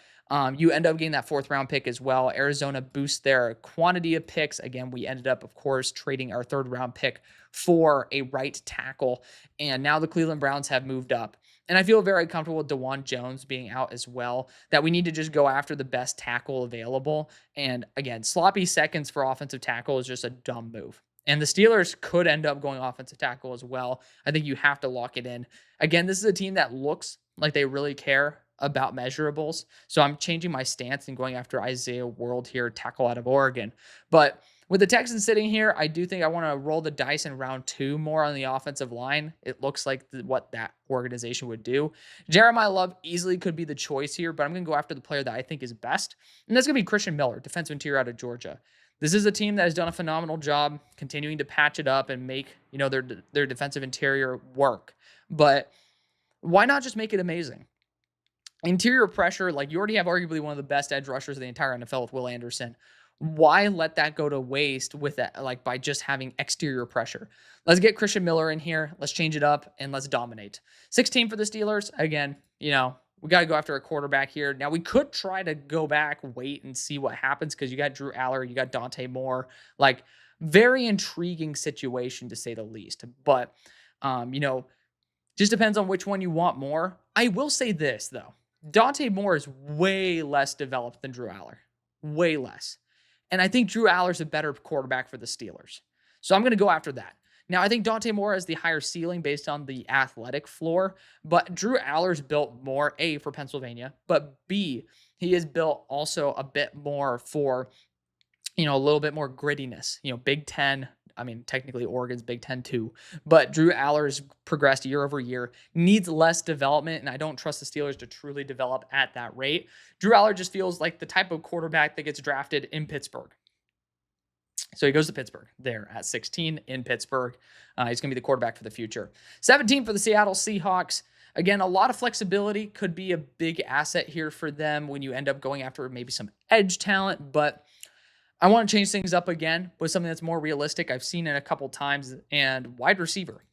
you end up getting that fourth round pick as well. Arizona boosts their quantity of picks. Again, we ended up, of course, trading our third round pick for a right tackle. And now the Cleveland Browns have moved up. And I feel very comfortable with DeJuan Jones being out as well, that we need to just go after the best tackle available. And again, sloppy seconds for offensive tackle is just a dumb move. And the Steelers could end up going offensive tackle as well. I think you have to lock it in. Again, this is a team that looks like they really care about measurables. So I'm changing my stance and going after Isaiah World here, tackle out of Oregon. But with the Texans sitting here, I do think I want to roll the dice in round 2 more on the offensive line. It looks like what that organization would do. Jeremiah Love easily could be the choice here, but I'm going to go after the player that I think is best. And that's going to be Christian Miller, defensive interior out of Georgia. This is a team that has done a phenomenal job continuing to patch it up and make, their defensive interior work. But why not just make it amazing? Interior pressure, like, you already have arguably one of the best edge rushers in the entire NFL with Will Anderson. Why let that go to waste with that, like, by just having exterior pressure? Let's get Christian Miller in here. Let's change it up and let's dominate. 16 for the Steelers. Again, we got to go after a quarterback here. Now, we could try to go back, wait, and see what happens because you got Drew Aller, you got Dante Moore. Like, very intriguing situation to say the least. But, just depends on which one you want more. I will say this, though. Dante Moore is way less developed than Drew Aller. Way less. And I think Drew Aller's a better quarterback for the Steelers. So I'm going to go after that. Now, I think Dante Moore has the higher ceiling based on the athletic floor, but Drew Aller's built more, A, for Pennsylvania, but B, he is built also a bit more for, a little bit more grittiness. Big Ten. I mean, technically Oregon's Big Ten too, but Drew Aller's progressed year over year, needs less development, and I don't trust the Steelers to truly develop at that rate. Drew Aller just feels like the type of quarterback that gets drafted in Pittsburgh. So he goes to Pittsburgh there at 16 in Pittsburgh. He's going to be the quarterback for the future. 17 for the Seattle Seahawks. Again, a lot of flexibility could be a big asset here for them when you end up going after maybe some edge talent, but I want to change things up again with something that's more realistic. I've seen it a couple times, and wide receiver.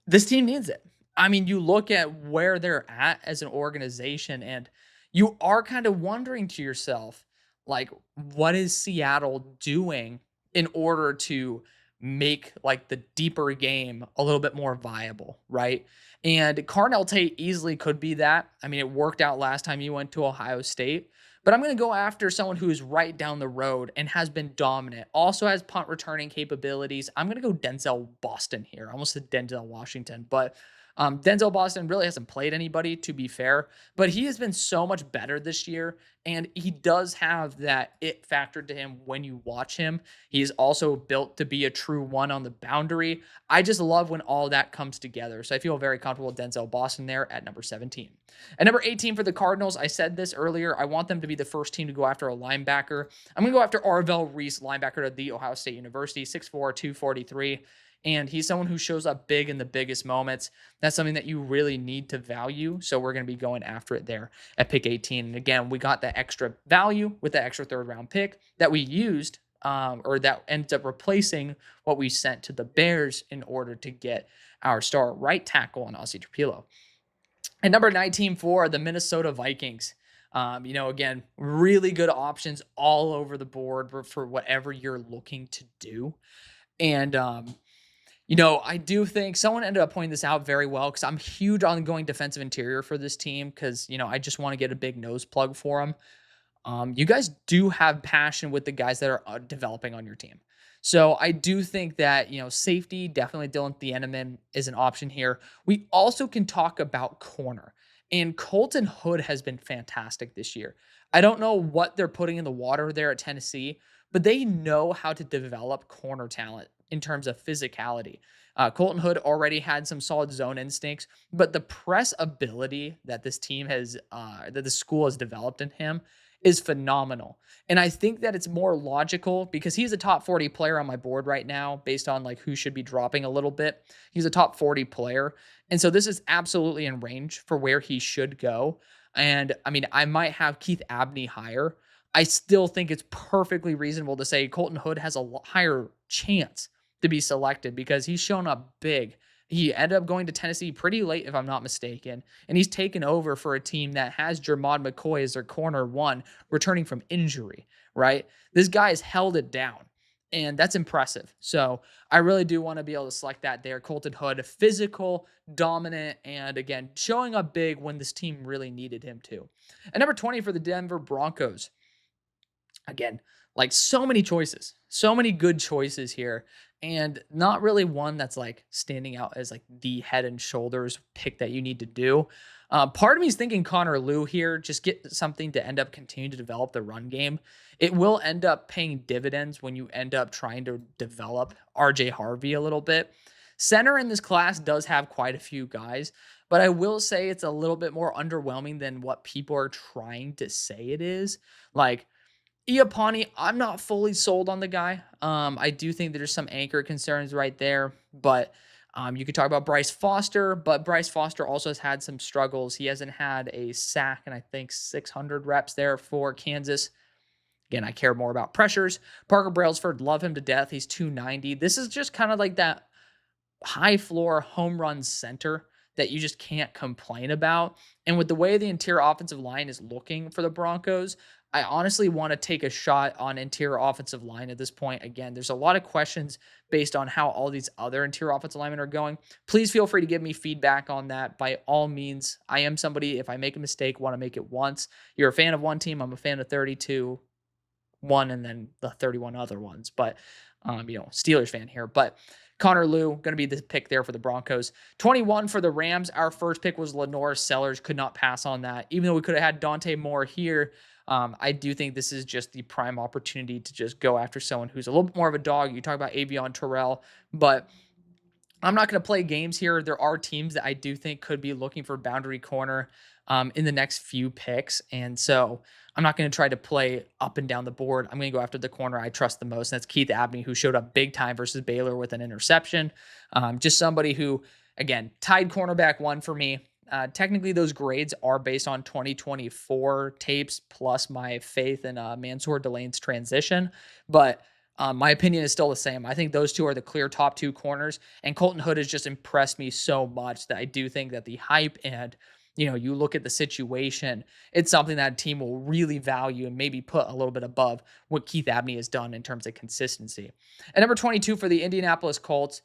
This team needs it. I mean, you look at where they're at as an organization, and you are kind of wondering to yourself, like, what is Seattle doing in order to make, like, the deeper game a little bit more viable, right? And Carnell Tate easily could be that. I mean, it worked out last time you went to Ohio State. But I'm going to go after someone who is right down the road and has been dominant. Also has punt returning capabilities. I'm going to go Denzel Boston here. I almost said Denzel Washington. But Denzel Boston really hasn't played anybody, to be fair. But he has been so much better this year. And he does have that it factor to him when you watch him. He is also built to be a true one on the boundary. I just love when all that comes together. So I feel very comfortable with Denzel Boston there at number 17. At number 18 for the Cardinals, I said this earlier, I want them to be the first team to go after a linebacker. I'm going to go after Arvell Reese, linebacker at The Ohio State University, 6'4", 243. And he's someone who shows up big in the biggest moments. That's something that you really need to value. So we're going to be going after it there at pick 18. And again, we got that extra value with that extra third round pick that we used, or that ends up replacing what we sent to the Bears in order to get our star right tackle on Ozzie Trapilo. At number 19 for the Minnesota Vikings. Again, really good options all over the board for whatever you're looking to do. And, I do think someone ended up pointing this out very well because I'm huge on going defensive interior for this team because, I just want to get a big nose plug for them. You guys do have passion with the guys that are developing on your team. So I do think that, safety, definitely Dylan Thieneman is an option here. We also can talk about corner. And Colton Hood has been fantastic this year. I don't know what they're putting in the water there at Tennessee, but they know how to develop corner talent in terms of physicality. Colton Hood already had some solid zone instincts, but the press ability that this team has, that the school has developed in him is phenomenal. And I think that it's more logical because he's a top 40 player on my board right now based on like who should be dropping a little bit. He's a top 40 player. And so this is absolutely in range for where he should go. And I mean, I might have Keith Abney higher. I still think it's perfectly reasonable to say Colton Hood has a higher chance to be selected because he's shown up big. He ended up going to Tennessee pretty late, if I'm not mistaken, and he's taken over for a team that has Jermod McCoy as their corner one, returning from injury, right? This guy has held it down, and that's impressive. So I really do want to be able to select that there. Colton Hood, physical, dominant, and again, showing up big when this team really needed him to. At number 20 for the Denver Broncos. Again, like so many choices, so many good choices here, and not really one that's like standing out as like the head and shoulders pick that you need to do. Part of me is thinking Connor Lew here, just get something to end up continuing to develop the run game. It will end up paying dividends when you end up trying to develop RJ Harvey a little bit. Center in this class does have quite a few guys, but I will say it's a little bit more underwhelming than what people are trying to say it is. Like, Iapani, I'm not fully sold on the guy. I do think there's some anchor concerns right there, but you could talk about Bryce Foster, but Bryce Foster also has had some struggles. He hasn't had a sack and I think 600 reps there for Kansas. Again, I care more about pressures. Parker Brailsford, love him to death. He's 290. This is just kind of like that high floor home run center that you just can't complain about. And with the way the interior offensive line is looking for the Broncos, I honestly want to take a shot on interior offensive line at this point. Again, there's a lot of questions based on how all these other interior offensive linemen are going. Please feel free to give me feedback on that. By all means, I am somebody, if I make a mistake, want to make it once. You're a fan of one team, I'm a fan of 32, one, and then the 31 other ones. But, Steelers fan here. But Connor Lew, going to be the pick there for the Broncos. 21 for the Rams. Our first pick was Lenore Sellers. Could not pass on that. Even though we could have had Dante Moore here, I do think this is just the prime opportunity to just go after someone who's a little bit more of a dog. You talk about Avion Terrell, but I'm not going to play games here. There are teams that I do think could be looking for boundary corner in the next few picks. And so I'm not going to try to play up and down the board. I'm going to go after the corner I trust the most. And that's Keith Abney, who showed up big time versus Baylor with an interception. Just somebody who, again, tied cornerback one for me. Technically, those grades are based on 2024 tapes plus my faith in Mansour Delane's transition. But my opinion is still the same. I think those two are the clear top two corners. And Colton Hood has just impressed me so much that I do think that the hype and you look at the situation, it's something that a team will really value and maybe put a little bit above what Keith Abney has done in terms of consistency. At number 22 for the Indianapolis Colts,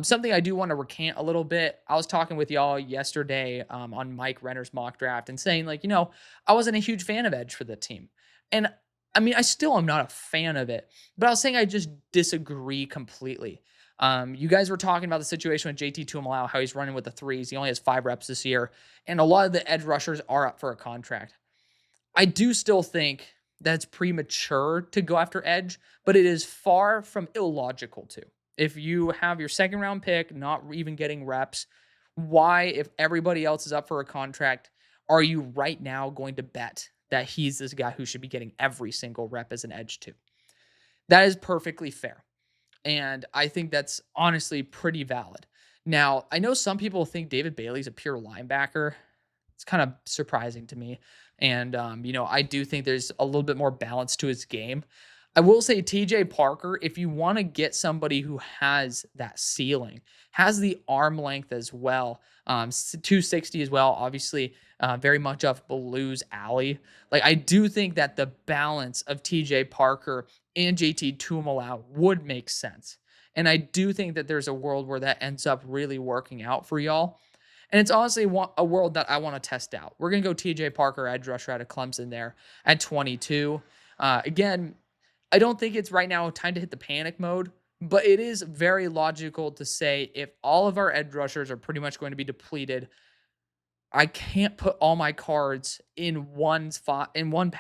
something I do want to recant a little bit. I was talking with y'all yesterday on Mike Renner's mock draft and saying, I wasn't a huge fan of edge for the team. And I mean, I still am not a fan of it, but I was saying I just disagree completely. You guys were talking about the situation with JT Tuimoloau, how he's running with the threes. He only has 5 reps this year, and a lot of the edge rushers are up for a contract. I do still think that it's premature to go after edge, but it is far from illogical to. If you have your second round pick not even getting reps, why, if everybody else is up for a contract, are you right now going to bet that he's this guy who should be getting every single rep as an edge too? That is perfectly fair. And I think that's honestly pretty valid. Now, I know some people think David Bailey's a pure linebacker. It's kind of surprising to me. And, I do think there's a little bit more balance to his game. I will say TJ Parker, if you want to get somebody who has that ceiling, has the arm length as well, 260 as well, obviously very much up Blues alley. I do think that the balance of TJ Parker and JT Tuimoloau would make sense. And I do think that there's a world where that ends up really working out for y'all. And it's honestly a world that I want to test out. We're going to go TJ Parker, edge rusher out of Clemson there at 22. Again, I don't think it's right now time to hit the panic mode, but it is very logical to say if all of our edge rushers are pretty much going to be depleted, I can't put all my cards in one spot, in one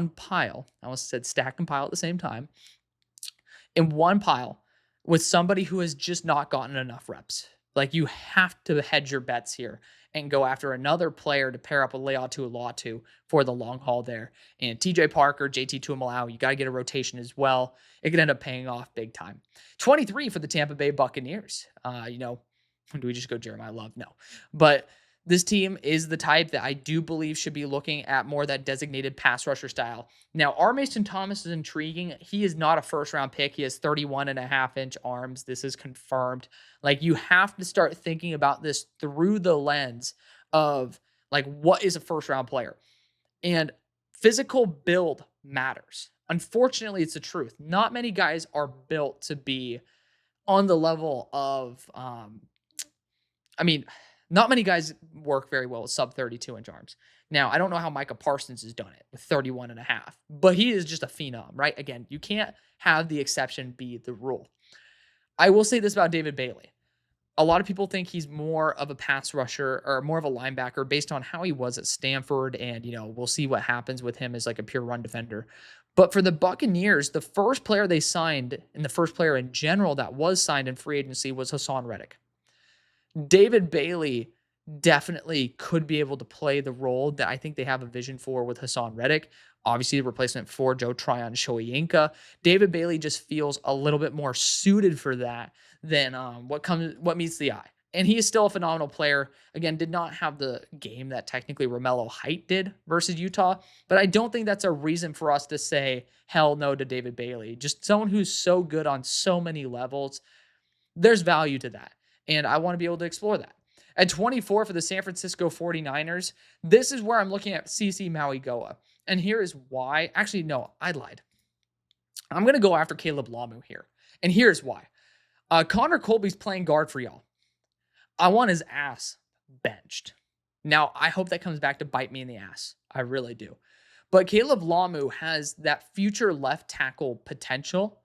pile. I almost said stack and pile at the same time. In one pile with somebody who has just not gotten enough reps. You have to hedge your bets here and go after another player to pair up with Leatu Latu for the long haul there. And TJ Parker, JT Tuimoloau, you got to get a rotation as well. It could end up paying off big time. 23 for the Tampa Bay Buccaneers. Do we just go Jeremiah Love? No. But this team is the type that I do believe should be looking at more that designated pass rusher style. Now, R. Mason Thomas is intriguing. He is not a first-round pick. He has 31.5-inch arms. This is confirmed. You have to start thinking about this through the lens of, what is a first-round player? And physical build matters. Unfortunately, it's the truth. Not many guys are built to be on the level of, not many guys work very well with sub 32-inch arms. Now, I don't know how Micah Parsons has done it with 31.5, but he is just a phenom, right? Again, you can't have the exception be the rule. I will say this about David Bailey. A lot of people think he's more of a pass rusher or more of a linebacker based on how he was at Stanford. And, we'll see what happens with him as a pure run defender. But for the Buccaneers, the first player they signed and the first player in general that was signed in free agency was Hassan Reddick. David Bailey definitely could be able to play the role that I think they have a vision for with Hassan Reddick. obviously the replacement for Joe Tryon Shoyinka. David Bailey just feels a little bit more suited for that than what meets the eye. And he is still a phenomenal player. Again, did not have the game that technically Romello Height did versus Utah, but I don't think that's a reason for us to say hell no to David Bailey. Just someone who's so good on so many levels. There's value to that. And I want to be able to explore that. At 24 for the San Francisco 49ers, this is where I'm looking at CC Mauigoa. And here is why. Actually, no, I lied. I'm going to go after Caleb Lamu here. And here's why. Connor Colby's playing guard for y'all. I want his ass benched. Now, I hope that comes back to bite me in the ass. I really do. But Caleb Lamu has that future left tackle potential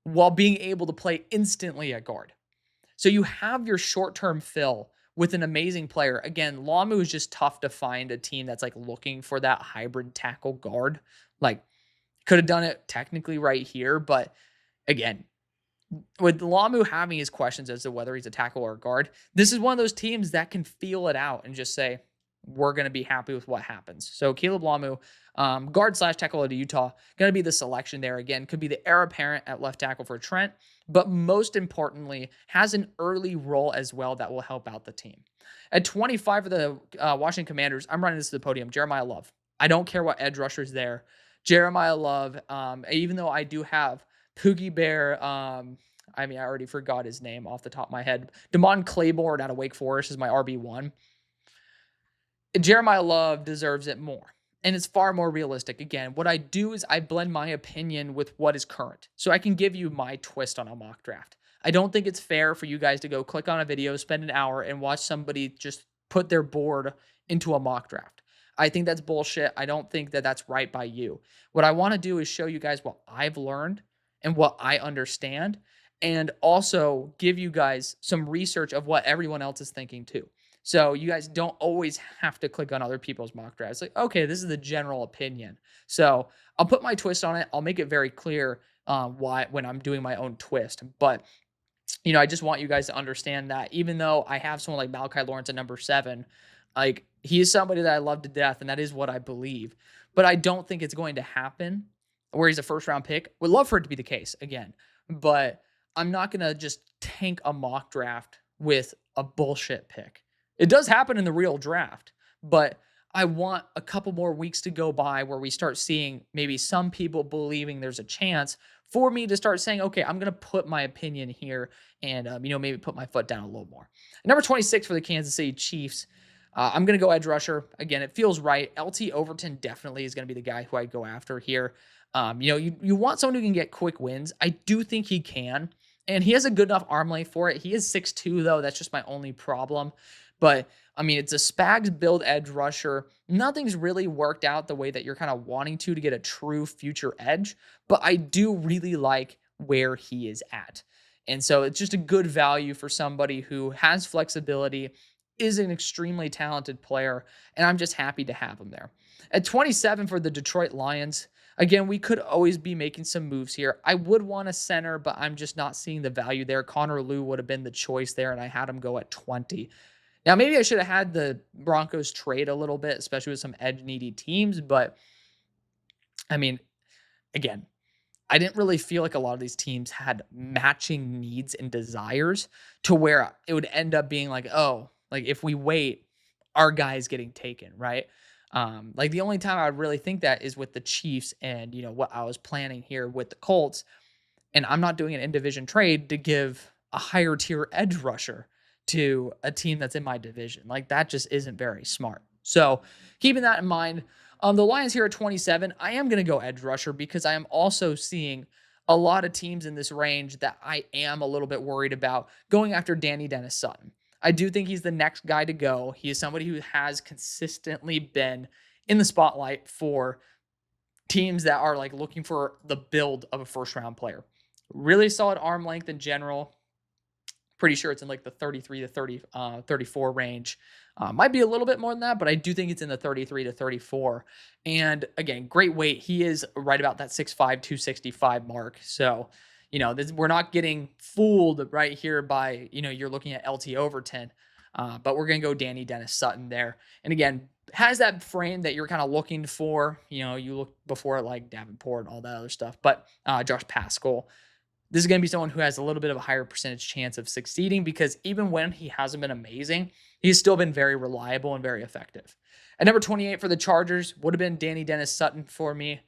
while being able to play instantly at guard. So you have your short-term fill with an amazing player. Again, Lamu is just tough to find a team that's like looking for that hybrid tackle guard. Like, could have done it technically right here, but again, with Lamu having his questions as to whether he's a tackle or a guard, this is one of those teams that can feel it out and just say, we're going to be happy with what happens. So Caleb Lamu, guard/tackle at Utah, going to be the selection there. Again, could be the heir apparent at left tackle for Trent, but most importantly, has an early role as well that will help out the team. At 25 for the Washington Commanders, I'm running this to the podium, Jeremiah Love. I don't care what edge rusher's there. Jeremiah Love, even though I do have Poogie Bear, I already forgot his name off the top of my head. Damon Claiborne out of Wake Forest is my RB1. Jeremiah Love deserves it more. And it's far more realistic. Again, what I do is I blend my opinion with what is current. So I can give you my twist on a mock draft. I don't think it's fair for you guys to go click on a video, spend an hour, and watch somebody just put their board into a mock draft. I think that's bullshit. I don't think that that's right by you. What I want to do is show you guys what I've learned and what I understand, and also give you guys some research of what everyone else is thinking too. So you guys don't always have to click on other people's mock drafts. Like, okay, this is the general opinion. So I'll put my twist on it. I'll make it very clear why when I'm doing my own twist. But, I just want you guys to understand that even though I have someone like Malachi Lawrence at number 7, like he is somebody that I love to death, and that is what I believe. But I don't think it's going to happen where he's a first-round pick. Would love for it to be the case again. But I'm not going to just tank a mock draft with a bullshit pick. It does happen in the real draft, but I want a couple more weeks to go by where we start seeing maybe some people believing there's a chance for me to start saying, okay, I'm going to put my opinion here and, maybe put my foot down a little more. Number 26 for the Kansas City Chiefs. I'm going to go edge rusher. Again, it feels right. LT Overton definitely is going to be the guy who I go after here. You want someone who can get quick wins. I do think he can, and he has a good enough arm length for it. He is 6'2", though. That's just my only problem. But, it's a Spags build edge rusher. Nothing's really worked out the way that you're kind of wanting to get a true future edge. But I do really like where he is at. And so it's just a good value for somebody who has flexibility, is an extremely talented player, and I'm just happy to have him there. At 27 for the Detroit Lions, again, we could always be making some moves here. I would want a center, but I'm just not seeing the value there. Connor Lew would have been the choice there, and I had him go at 20. Now, maybe I should have had the Broncos trade a little bit, especially with some edge-needy teams. But, again, I didn't really feel like a lot of these teams had matching needs and desires to where it would end up being like, oh, like if we wait, our guy's getting taken, right? Like the only time I would really think that is with the Chiefs and, what I was planning here with the Colts. And I'm not doing an in-division trade to give a higher tier edge rusher to a team that's in my division. Like that just isn't very smart. So keeping that in mind, the Lions here at 27, I am going to go edge rusher because I am also seeing a lot of teams in this range that I am a little bit worried about going after Danny Dennis Sutton. I do think he's the next guy to go. He is somebody who has consistently been in the spotlight for teams that are like looking for the build of a first round player. Really solid arm length in general. Pretty sure it's in like the 33 to 34 range. Might be a little bit more than that, but I do think it's in the 33 to 34. And again, great weight. He is right about that 6'5", 265 mark. So, we're not getting fooled right here by, you're looking at LT Overton. But we're going to go Danny Dennis Sutton there. And again, has that frame that you're kind of looking for. You look before at like Davenport and all that other stuff, but Josh Pascal. This is going to be someone who has a little bit of a higher percentage chance of succeeding because even when he hasn't been amazing, he's still been very reliable and very effective. At number 28 for the Chargers would have been Danny Dennis Sutton for me.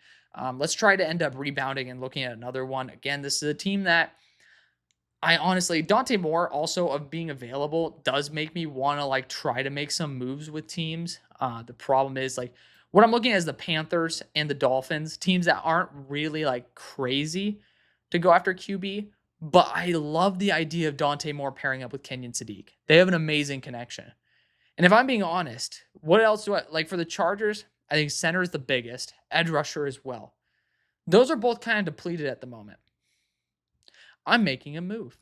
Let's try to end up rebounding and looking at another one. Again, this is a team that I honestly, Dante Moore also of being available does make me want to like try to make some moves with teams. The problem is like what I'm looking at is the Panthers and the Dolphins, teams that aren't really like crazy to go after QB, but I love the idea of Dante Moore pairing up with Kenyon Sadiq. They have an amazing connection. And if I'm being honest, what else do I like for the Chargers? I think center is the biggest, edge rusher as well. Those are both kind of depleted at the moment. I'm making a move.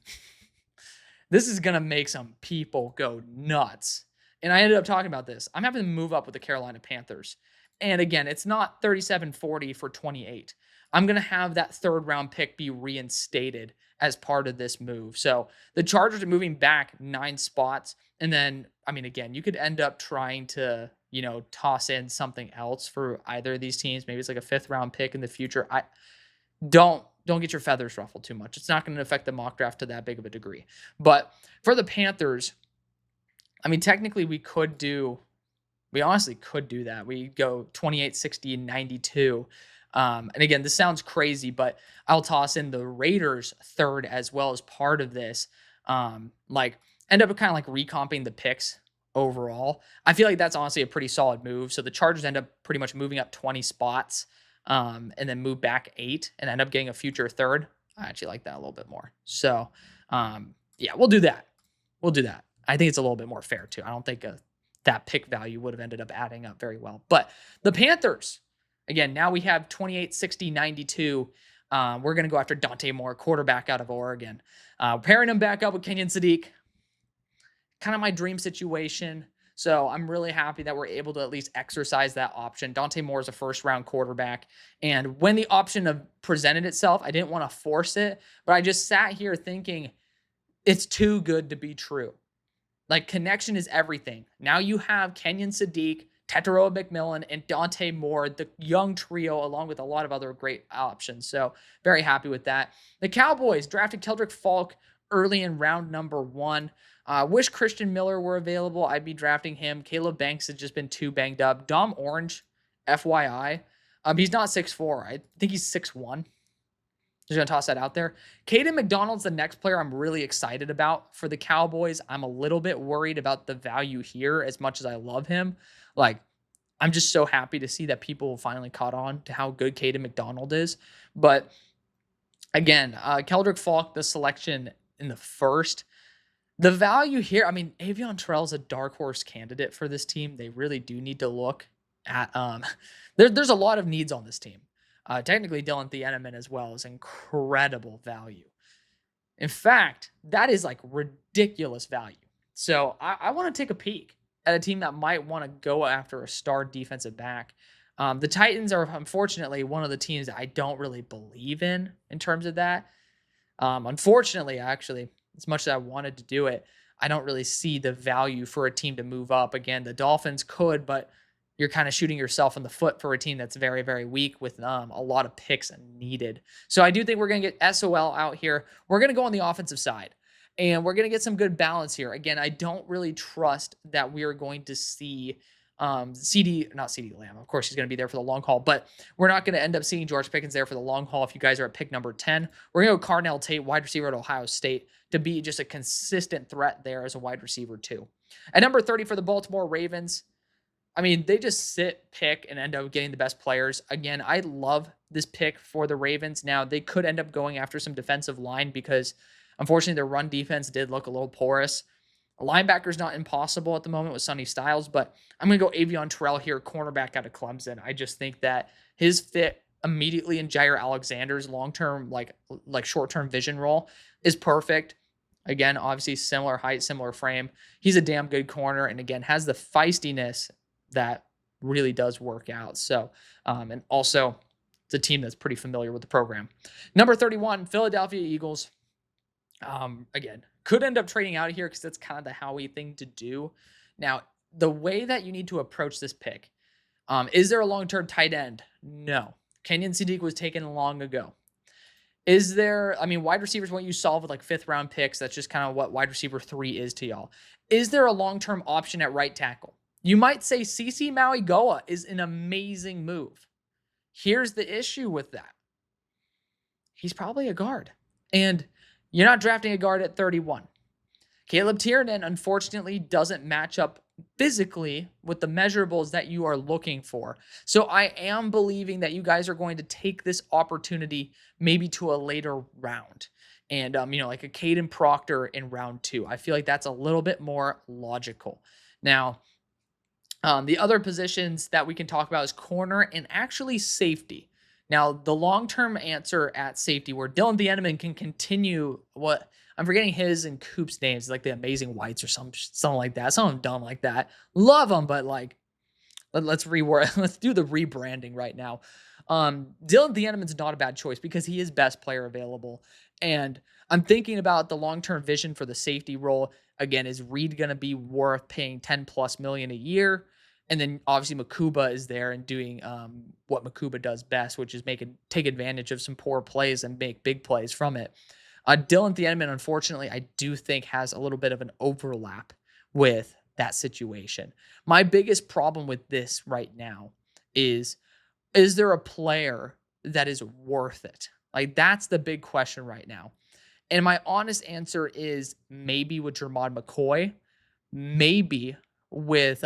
This is going to make some people go nuts. And I ended up talking about this. I'm having to move up with the Carolina Panthers. And again, it's not 37-40 for 28. I'm going to have that third round pick be reinstated as part of this move. So the Chargers are moving back 9 spots. And then, I mean, again, you could end up trying to, toss in something else for either of these teams. Maybe it's like a 5th round pick in the future. Don't get your feathers ruffled too much. It's not going to affect the mock draft to that big of a degree. But for the Panthers, I mean, technically we honestly could do that. We go 28, 60, and 92. And again, this sounds crazy, but I'll toss in the Raiders third as well as part of this. End up kind of like recomping the picks overall. I feel like that's honestly a pretty solid move. So the Chargers end up pretty much moving up 20 spots. And then move back 8 and end up getting a future third. I actually like that a little bit more. So, yeah, we'll do that. I think it's a little bit more fair too. I don't think that pick value would have ended up adding up very well. But the Panthers, again, now we have 28, 60, 92. We're going to go after Dante Moore, quarterback out of Oregon. Pairing him back up with Kenyon Sadiq, kind of my dream situation. So I'm really happy that we're able to at least exercise that option. Dante Moore is a first-round quarterback. And when the option presented itself, I didn't want to force it, but I just sat here thinking it's too good to be true. Like, connection is everything. Now you have Kenyon Sadiq, Tetairoa McMillan, and Dante Moore, the young trio, along with a lot of other great options. So very happy with that. The Cowboys drafted Keldrick Falk early in round number 1. Wish Christian Miller were available. I'd be drafting him. Caleb Banks has just been too banged up. Dom Orange, FYI. He's not 6'4". I think he's 6'1". Just going to toss that out there. Caden McDonald's the next player I'm really excited about for the Cowboys. I'm a little bit worried about the value here as much as I love him. Like, I'm just so happy to see that people finally caught on to how good Caden McDonald is. But again, Keldrick Falk, the selection in the first. The value here, I mean, Avion Terrell is a dark horse candidate for this team. They really do need to look at there's a lot of needs on this team. Technically, Dylan Thieneman as well is incredible value. In fact, that is like ridiculous value. So I want to take a peek at a team that might want to go after a star defensive back. The Titans are unfortunately one of the teams that I don't really believe in terms of that. Unfortunately, actually, as much as I wanted to do it, I don't really see the value for a team to move up. Again, the Dolphins could, but you're kind of shooting yourself in the foot for a team that's very, very weak with a lot of picks needed. So I do think we're going to get SOL out here. We're going to go on the offensive side, and we're going to get some good balance here. Again, I don't really trust that we are going to see not CD Lamb. Of course, he's going to be there for the long haul, but we're not going to end up seeing George Pickens there for the long haul. If you guys are at pick number 10, we're going to go Carnell Tate, wide receiver at Ohio State, to be just a consistent threat there as a wide receiver too. At number 30 for the Baltimore Ravens, I mean, they just pick, and end up getting the best players. Again, I love this pick for the Ravens. Now, they could end up going after some defensive line because, unfortunately, their run defense did look a little porous. A linebacker's not impossible at the moment with Sonny Styles, but I'm going to go Avion Terrell here, cornerback out of Clemson. I just think that his fit immediately in Jair Alexander's long-term, like short-term vision role is perfect. Again, obviously, similar height, similar frame. He's a damn good corner, and again, has the feistiness that really does work out. So, and also it's a team that's pretty familiar with the program. Number 31, Philadelphia Eagles. Again, could end up trading out of here because that's kind of the Howie thing to do. Now, the way that you need to approach this pick, is there a long-term tight end? No. Kenyon Sadiq was taken long ago. Is there, I mean, wide receivers, what you solve with like fifth round picks, that's just kind of what wide receiver 3 is to y'all. Is there a long-term option at right tackle? You might say CC Maui-Goa is an amazing move. Here's the issue with that. He's probably a guard. And you're not drafting a guard at 31. Caleb Tiernan, unfortunately, doesn't match up physically with the measurables that you are looking for. So I am believing that you guys are going to take this opportunity maybe to a later round. And, like a Caden Proctor in round 2. I feel like that's a little bit more logical. Now, the other positions that we can talk about is corner and actually safety. Now, the long-term answer at safety where Dylan Thieneman can continue what I'm forgetting his and Coop's names, like the Amazing Whites or something like that. Something dumb like that. Love them, but like, let's reword. Let's do the rebranding right now. Dylan Thieneman's not a bad choice because he is best player available. And I'm thinking about the long-term vision for the safety role. Again, is Reed going to be worth paying $10+ million a year? And then obviously Makuba is there and doing what Makuba does best, which is take advantage of some poor plays and make big plays from it. Dylan Thieneman, unfortunately, I do think has a little bit of an overlap with that situation. My biggest problem with this right now is there a player that is worth it? Like, that's the big question right now. And my honest answer is maybe with Jermod McCoy, maybe with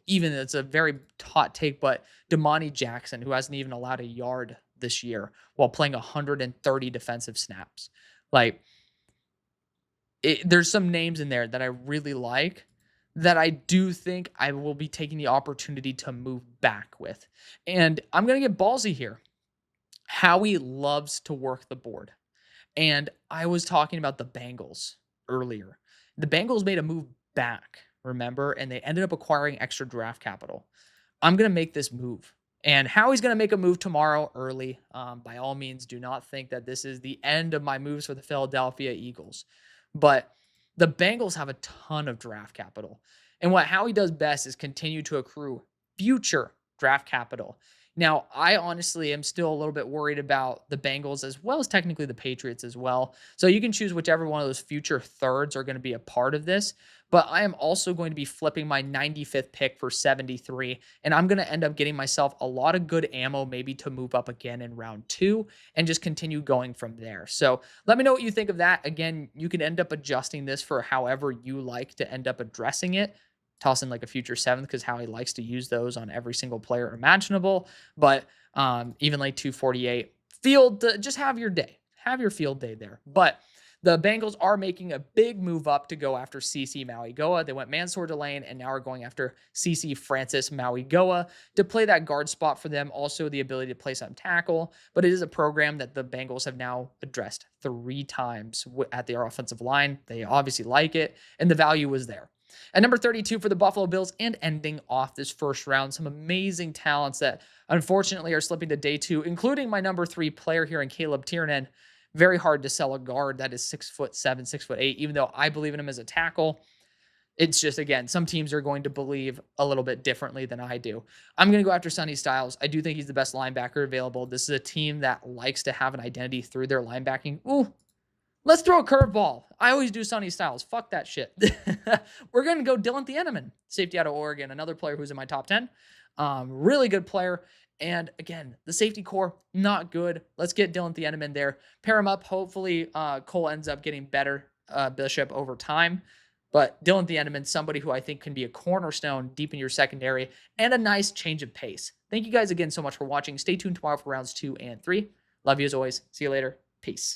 even it's a very hot take, but Damani Jackson, who hasn't even allowed a yard this year while playing 130 defensive snaps. Like, there's some names in there that I really like that I do think I will be taking the opportunity to move back with. And I'm going to get ballsy here. Howie loves to work the board. And I was talking about the Bengals earlier. The Bengals made a move back, remember? And they ended up acquiring extra draft capital. I'm going to make this move. And Howie's going to make a move tomorrow early. By all means, do not think that this is the end of my moves for the Philadelphia Eagles. But the Bengals have a ton of draft capital. And what Howie does best is continue to accrue future draft capital. Now, I honestly am still a little bit worried about the Bengals as well as technically the Patriots as well. So you can choose whichever one of those future thirds are going to be a part of this. But I am also going to be flipping my 95th pick for 73. And I'm going to end up getting myself a lot of good ammo, maybe to move up again in round 2 and just continue going from there. So let me know what you think of that. Again, you can end up adjusting this for however you like to end up addressing it. Toss in like a future 7th because Howie likes to use those on every single player imaginable. But even like 248 field, just have your day. Have your field day there. But the Bengals are making a big move up to go after CC Maui-Goa. They went Mansour Delane and now are going after CC Francis Maui-Goa to play that guard spot for them. Also the ability to play some tackle. But it is a program that the Bengals have now addressed 3 times at their offensive line. They obviously like it, and the value was there. At number 32 for the Buffalo Bills and ending off this first round, some amazing talents that unfortunately are slipping to day 2, including my number 3 player here in Caleb Tiernan. Very hard to sell a guard that is 6'7", 6'8", even though I believe in him as a tackle. It's just, again, some teams are going to believe a little bit differently than I do. I'm going to go after Sonny Styles. I do think he's the best linebacker available. This is a team that likes to have an identity through their linebacking. Ooh, let's throw a curveball. I always do Sonny Styles. Fuck that shit. We're going to go Dylan Thieneman, safety out of Oregon, another player who's in my top 10. Really good player. And again, the safety core, not good. Let's get Dylan Thieneman there. Pair him up. Hopefully, Cole ends up getting better, Bishop, over time. But Dylan Thieneman, somebody who I think can be a cornerstone deep in your secondary and a nice change of pace. Thank you guys again so much for watching. Stay tuned tomorrow for rounds 2 and 3. Love you as always. See you later. Peace.